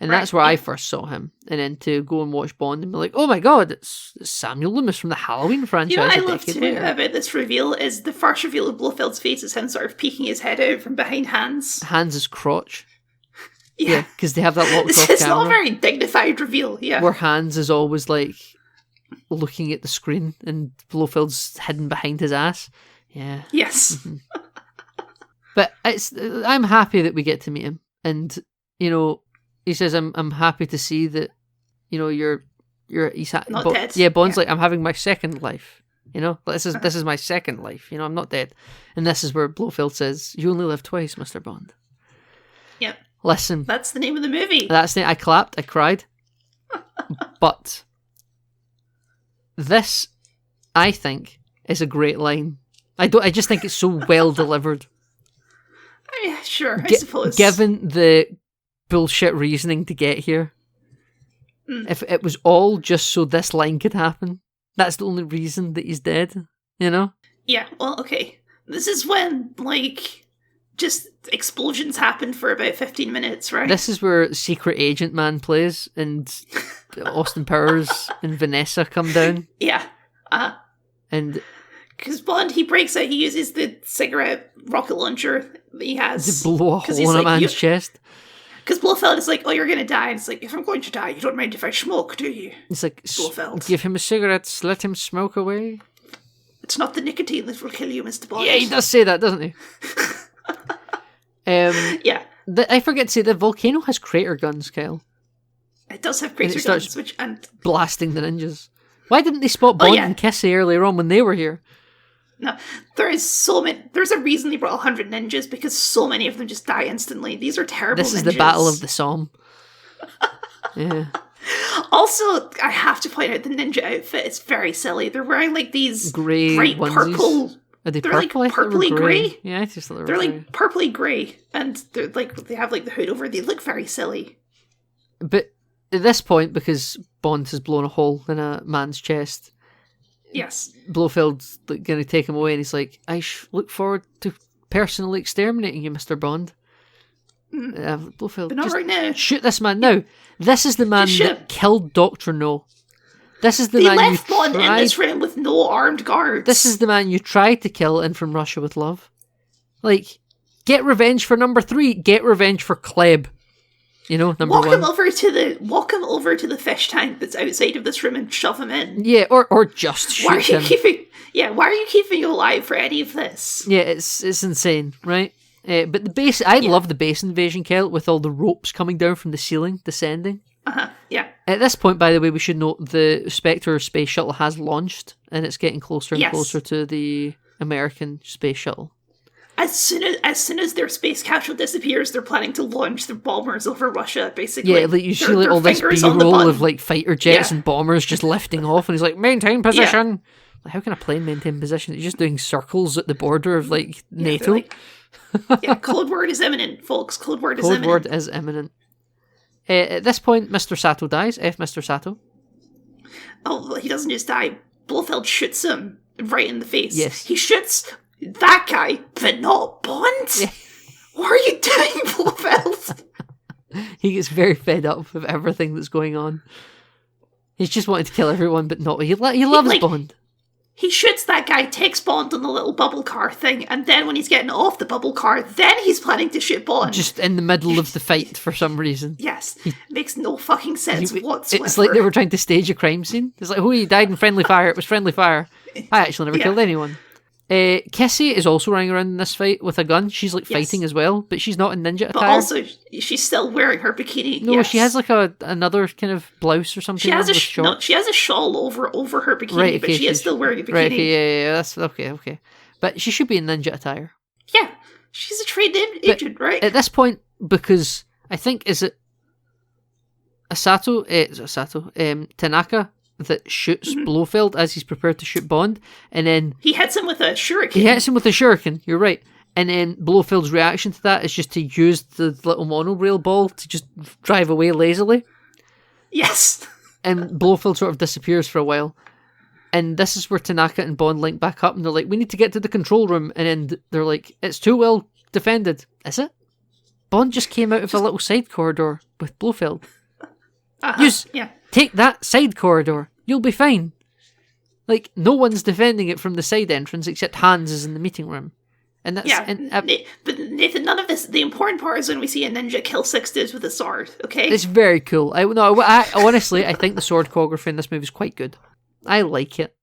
And that's where I first saw him. And then to go and watch Bond and be like, oh my god, it's Samuel Loomis from the Halloween franchise. You know what I love too about this reveal is the first reveal of Blofeld's face is him sort of peeking his head out from behind Hans. Hans' crotch. Yeah, because they have that locked off camera. It's not a very dignified reveal, yeah. Where Hans is always like looking at the screen and Blofeld's hidden behind his ass. Yeah. Yes. But I'm happy that we get to meet him. And, he says, I'm happy to see that, he's not dead. Yeah, Bond's like, I'm having my second life. This is my second life. I'm not dead. And this is where Blofeld says, you only live twice, Mr. Bond. Yep. Listen. That's the name of the movie. I clapped, I cried. But this, I think, is a great line. I just think it's so well delivered. Yeah, sure, I suppose. Given the bullshit reasoning to get here, if it was all just so this line could happen, that's the only reason that he's dead, Yeah, well, okay. This is when, just explosions happen for about 15 minutes, right? This is where Secret Agent Man plays, and Austin Powers and Vanessa come down. Yeah. And because Bond, he breaks out, he uses the cigarette rocket launcher that he has. To blow a hole in a man's chest. Because Blofeld is like, oh, you're going to die. And it's like, if I'm going to die, you don't mind if I smoke, do you? It's like, Blofeld. Give him a cigarette, let him smoke away. It's not the nicotine that will kill you, Mr. Bond. Yeah, he does say that, doesn't he? Yeah. I forget to say, the volcano has crater guns, Kyle. It does have crater guns, and blasting the ninjas. Why didn't they spot Bond and Kissy earlier on when they were here? No, there's a reason they brought 100 ninjas, because so many of them just die instantly. These are terrible This is ninjas. the Battle of the Somme. Yeah. Also, I have to point out the ninja outfit is very silly. They're wearing these grey bright onesies. purple. Are they they're purple? like purpley grey. Yeah, I just thought they're grey. purpley grey, and they're they have the hood over. They look very silly. But at this point, because Bond has blown a hole in a man's chest, yes, Blofeld's going to take him away, and he's like, "I look forward to personally exterminating you, Mr. Bond. Blofeld, But not just right now. shoot this man now. This is the man Just shoot that him. killed Dr. No. This is the They man left you Bond in tried. this room with no armed guards. This is the man you tried to kill in From Russia with Love. Like, get revenge for number 3. Get revenge for Kleb. You know, number walk 1. him over to the fish tank that's outside of this room and shove him in. Yeah, or just Why are shoot you him. why are you keeping you alive for any of this? Yeah, it's insane, right? But the base, I love the base invasion, Kel, with all the ropes coming down from the ceiling, descending. Yeah. At this point, by the way, we should note the Spectre space shuttle has launched, and it's getting closer and Yes. closer to the American space shuttle. As soon as their space capsule disappears, they're planning to launch their bombers over Russia, basically. Yeah, like you see like Their all this fingers on the B-roll of button. like fighter jets Yeah. and bombers just lifting off, and he's like, maintain position! Like, how can a plane maintain position? It's just doing circles at the border of like NATO. Like, code word is imminent, folks. Code word is Code imminent. word is imminent. At this point, Mr. Sato dies. Mr. Sato. Oh, well, he doesn't just die. Blofeld shoots him right in the face. Yes. He shoots that guy, but not Bond? What are you doing, Blofeld? He gets very fed up with everything that's going on. He's just wanting to kill everyone, but not. He loves like- Bond. He shoots that guy, takes Bond on the little bubble car thing, and then when he's getting off the bubble car, then he's planning to shoot Bond. Just in the middle of the fight for some reason. Yes. Makes no fucking sense whatsoever. It's like they were trying to stage a crime scene. It's like, oh, he died in friendly fire. It was friendly fire. I actually never Yeah. killed anyone. Kissy is also running around in this fight with a gun. She's like Yes. fighting as well, but she's not in ninja But attire. also, she's still wearing her bikini. No, yes. she has like another kind of blouse or something. She has with a shorts. she has a shawl over her bikini, Right, but okay, she is she's- still wearing a bikini. Right, okay, yeah, that's okay. But she should be in ninja attire. Yeah, she's a trained agent, right? At this point, because I think, is it Tanaka that shoots Mm-hmm. Blofeld as he's prepared to shoot Bond, and then He hits him with a shuriken. he hits him with a shuriken, you're right. And then Blofeld's reaction to that is just to use the little monorail ball to just drive away lazily. Yes. And Blofeld sort of disappears for a while. And this is where Tanaka and Bond link back up, and they're like, we need to get to the control room. And then they're like, it's too well defended. Is it? Bond just came out of a little side corridor with Blofeld. Yeah. Take that side corridor. You'll be fine. Like, no one's defending it from the side entrance except Hans is in the meeting room. And that's... Yeah, and, but Nathan, none of this. The important part is when we see a ninja kill 6 dudes with a sword. Okay, it's very cool. I honestly, I think the sword choreography in this movie is quite good. I like it.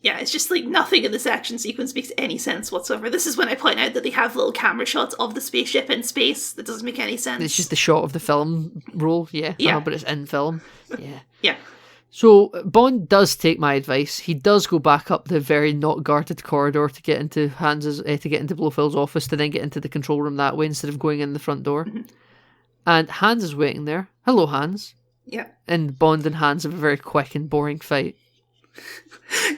yeah, it's just like nothing in this action sequence makes any sense whatsoever. This is when I point out that they have little camera shots of the spaceship in space. That doesn't make any sense. It's just the shot of the film roll, yeah. Yeah. But it's in film, yeah. yeah, So Bond does take my advice. He does go back up the very not guarded corridor to get into to get into Blofeld's office, to then get into the control room that way instead of going in the front door. Mm-hmm. And Hans is waiting there. Hello, Hans. yeah, And Bond and Hans have a very quick and boring fight.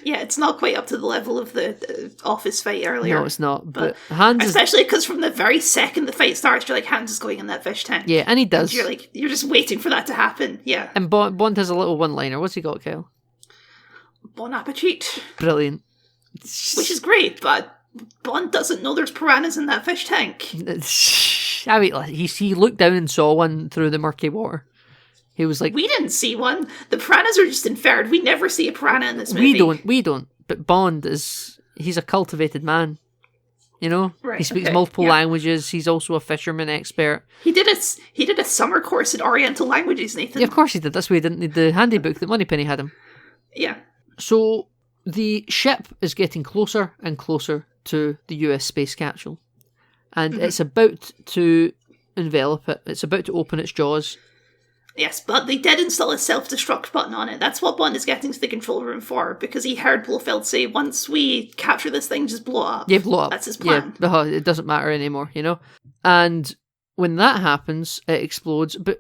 yeah. It's not quite up to the level of the office fight earlier. No, it's not. But Hans is... Especially because from the very second the fight starts, you're like, Hans is going in that fish tank. Yeah, and he does. You're just waiting for that to happen. Yeah. And Bond has a little one-liner. What's he got, Kyle? Bon appetit. Brilliant. Which is great, but Bond doesn't know there's piranhas in that fish tank. I mean, he looked down and saw one through the murky water. He was like, We didn't see one. The piranhas are just inferred. We never see a piranha in this movie. we don't. But Bond he's a cultivated man. You know? Right, He speaks okay, multiple yeah. languages. He's also a fisherman expert. He did a summer course in Oriental languages, Nathan. Yeah, of course he did. That's why he didn't need the handy book that Moneypenny had him. Yeah. So the ship is getting closer and closer to the US space capsule. And it's about to envelop it. It's about to open its jaws. Yes, but they did install a self-destruct button on it. That's what Bond is getting to the control room for, because he heard Blofeld say, once we capture this thing, just blow it up. Yeah, blow up. That's his plan. Yeah, it doesn't matter anymore, you know? And when that happens, it explodes. But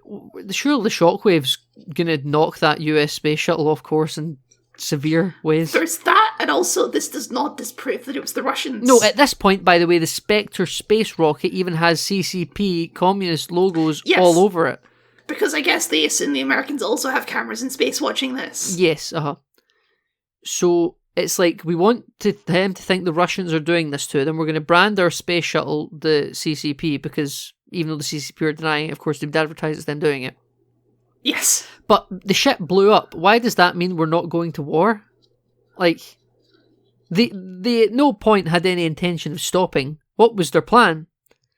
surely the shockwave's going to knock that US space shuttle off course in severe ways. There's that, and also this does not disprove that it was the Russians. No, at this point, by the way, the Spectre space rocket even has CCP communist logos Yes. all over it. Because I guess they assume the Americans also have cameras in space watching this. Yes, So it's like we want them to think the Russians are doing this to them. We're going to brand our space shuttle the CCP because even though the CCP are denying it, of course, they've advertised it's them doing it. Yes. But the ship blew up. Why does that mean we're not going to war? Like, they at no point had any intention of stopping. What was their plan?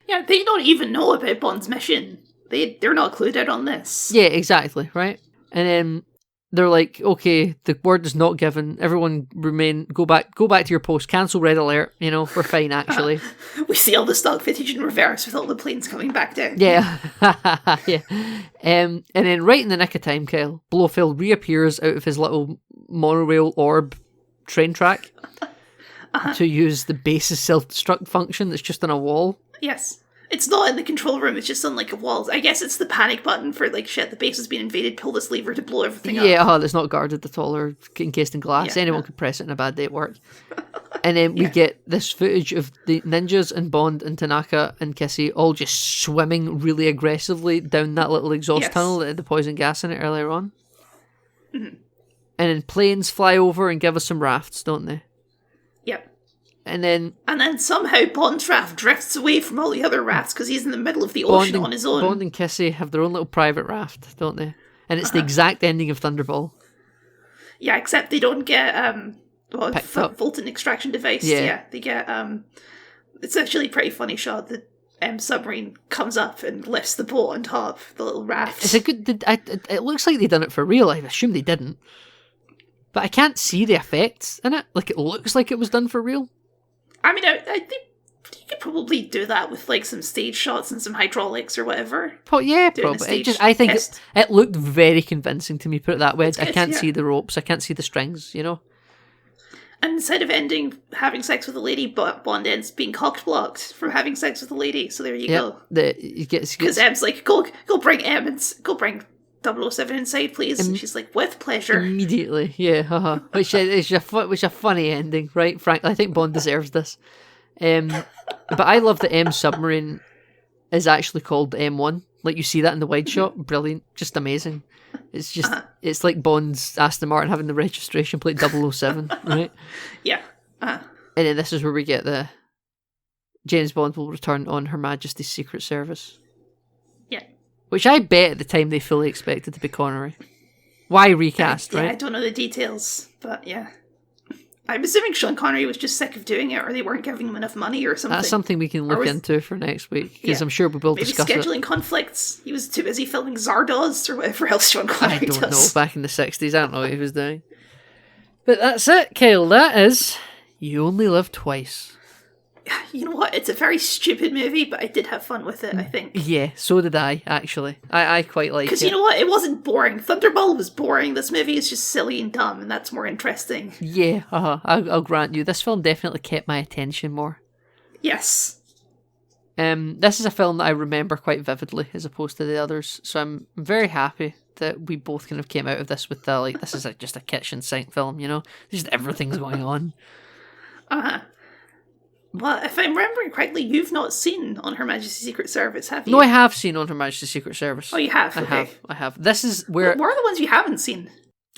Yeah, they don't even know about Bond's mission. They're not clued out on this. Yeah, exactly, right? And then they're like, okay, the word is not given. Everyone go back to your post. Cancel red alert. We're fine, actually. We see all the stock footage in reverse with all the planes coming back down. Yeah. Yeah. And then right in the nick of time, Kyle, Blofeld reappears out of his little monorail orb train track to use the base's self-destruct function that's just on a wall. Yes. It's not in the control room, it's just on like a wall. I guess it's the panic button for like, shit, the base has been invaded, pull this lever to blow everything up. Yeah, that's not guarded at all or encased in glass. Yeah, Anyone could press it in a bad day at work. And then we get this footage of the ninjas and Bond and Tanaka and Kissy all just swimming really aggressively down that little exhaust tunnel that had the poison gas in it earlier on. Mm-hmm. And then planes fly over and give us some rafts, don't they? Yep. And then somehow Bond's raft drifts away from all the other rafts because he's in the middle of the ocean on his own. Bond and Kissy have their own little private raft, don't they? And it's the exact ending of Thunderball. Yeah, except they don't get Picked up. Fulton extraction device. Yeah, they get it's actually a pretty funny shot. The submarine comes up and lifts the boat on top, the little raft. It's a good. It looks like they done it for real. I assume they didn't, but I can't see the effects in it. Like, it looks like it was done for real. I mean, I think you could probably do that with like some stage shots and some hydraulics or whatever. Yeah, Doing a probably. stage I think test. it looked very convincing to me. Put it that way. I good, can't yeah. see the ropes. I can't see the strings. And instead of having sex with a lady, Bond ends being cock blocked from having sex with a lady. So there you go. Because M's like, go bring M and go bring 007 inside, please. And she's like, with pleasure. immediately, yeah, which is a funny ending, right? Frankly, I think Bond deserves this. But I love that M submarine is actually called M1. Like, you see that in the wide shot, brilliant, just amazing. It's just it's like Bond's Aston Martin having the registration plate 007, right? Yeah. And then this is where we get the James Bond will return on Her Majesty's Secret Service. Yeah. Which I bet at the time they fully expected to be Connery. Why recast, right? I don't know the details, but yeah. I'm assuming Sean Connery was just sick of doing it, or they weren't giving him enough money or something. That's something we can look into for next week, because I'm sure we will discuss it. Maybe scheduling conflicts. He was too busy filming Zardoz or whatever else Sean Connery does. I don't know. Back in the 60s, I don't know what he was doing. But that's it, Kyle. That is You Only Live Twice. You know what? It's a very stupid movie, but I did have fun with it, I think. Yeah, so did I, actually. I quite like it. Because you know what? It wasn't boring. Thunderball was boring. This movie is just silly and dumb, and that's more interesting. Yeah, I'll grant you. This film definitely kept my attention more. Yes. This is a film that I remember quite vividly, as opposed to the others. So I'm very happy that we both kind of came out of this with this is just a kitchen sink film, Just everything's going on. Well, if I'm remembering correctly, you've not seen On Her Majesty's Secret Service, have you? No, I have seen On Her Majesty's Secret Service. Oh, you have? Okay. I have. This is where... What are the ones you haven't seen?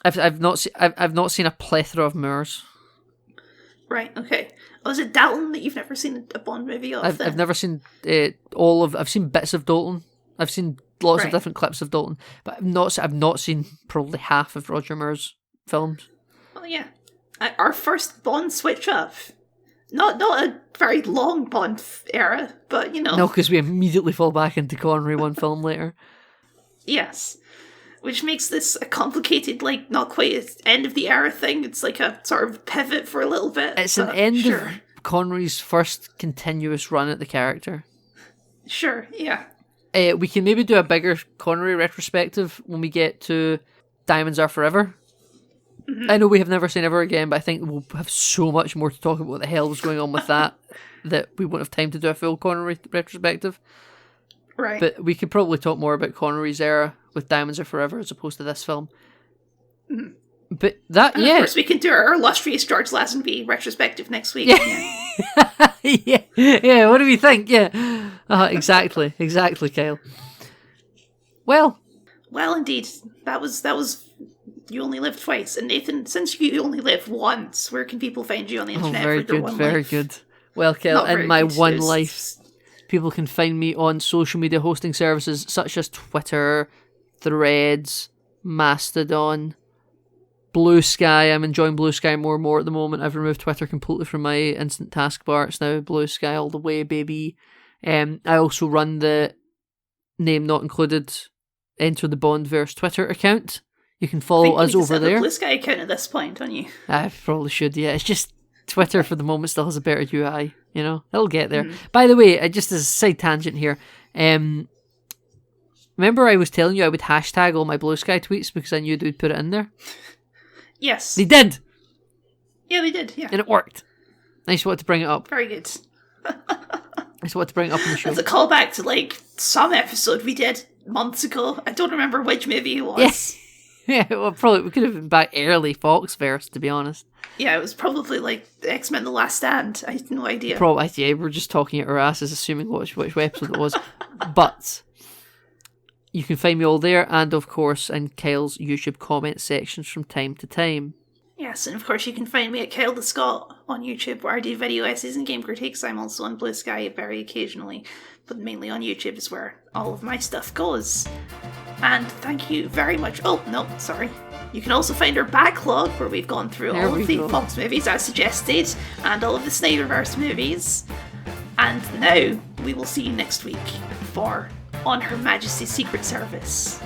I've not seen a plethora of Moors. Right, okay. Oh, is it Dalton that you've never seen a Bond movie of? I've never seen I've seen bits of Dalton. I've seen lots of different clips of Dalton, but I've not seen probably half of Roger Moore's films. Well, yeah. Our first Bond switch up. Not a very long Bond era, but No, because we immediately fall back into Connery one film later. Yes. Which makes this a complicated, not quite an end of the era thing. It's like a sort of pivot for a little bit. It's an end of Connery's first continuous run at the character. Sure, yeah. We can maybe do a bigger Connery retrospective when we get to Diamonds Are Forever. Mm-hmm. I know we have never seen Ever Again, but I think we'll have so much more to talk about what the hell was going on with that we won't have time to do a full Connery retrospective. Right. But we could probably talk more about Connery's era with Diamonds Are Forever as opposed to this film. Mm-hmm. But that, and yeah. Of course, we can do our illustrious George Lazenby retrospective next week. Yeah. Yeah, what do we think? Yeah. Exactly, Kyle. Well, indeed. That was you only live twice. And Nathan, since you only live once, where can people find you on the internet very for their good, one very life? good. Well, Kel, Not in very my good, one just- life, people can find me on social media hosting services such as Twitter, Threads, Mastodon, Blue Sky. I'm enjoying Blue Sky more and more at the moment. I've removed Twitter completely from my instant taskbar. It's now Blue Sky all the way, baby. I also run the name not included Enter the BondVerse Twitter account. You can follow us over The there. Blue Sky account at this point, don't you? I probably should, yeah. It's just Twitter for the moment still has a better UI, you know? It'll get there. By the way, just as a side tangent here, remember I was telling you I would hashtag all my Blue Sky tweets because I knew they would put it in there? Yes. They did! Yeah, they did. Yeah. And it worked. I just wanted to bring it up. Very good. I just wanted to bring it up in the show. It's a callback to like some episode we did months ago. I don't remember which movie it was. Yeah, well, probably we could have been back early Foxverse, to be honest. Yeah, it was probably like X-Men: The Last Stand. I had no idea. Probably, yeah, we're just talking at our asses, assuming which episode it was. But you can find me all there, and of course in Kyle's YouTube comment sections from time to time. Yes, and of course you can find me at Kyle the Scott on YouTube, where I do video essays and game critiques. I'm also on Blue Sky very occasionally, but mainly on YouTube is where all of my stuff goes. And thank you very much. Oh, no, sorry. You can also find our backlog, where we've gone through There all we of the go. Fox movies as suggested, and all of the Snyderverse movies. And now we will see you next week for On Her Majesty's Secret Service.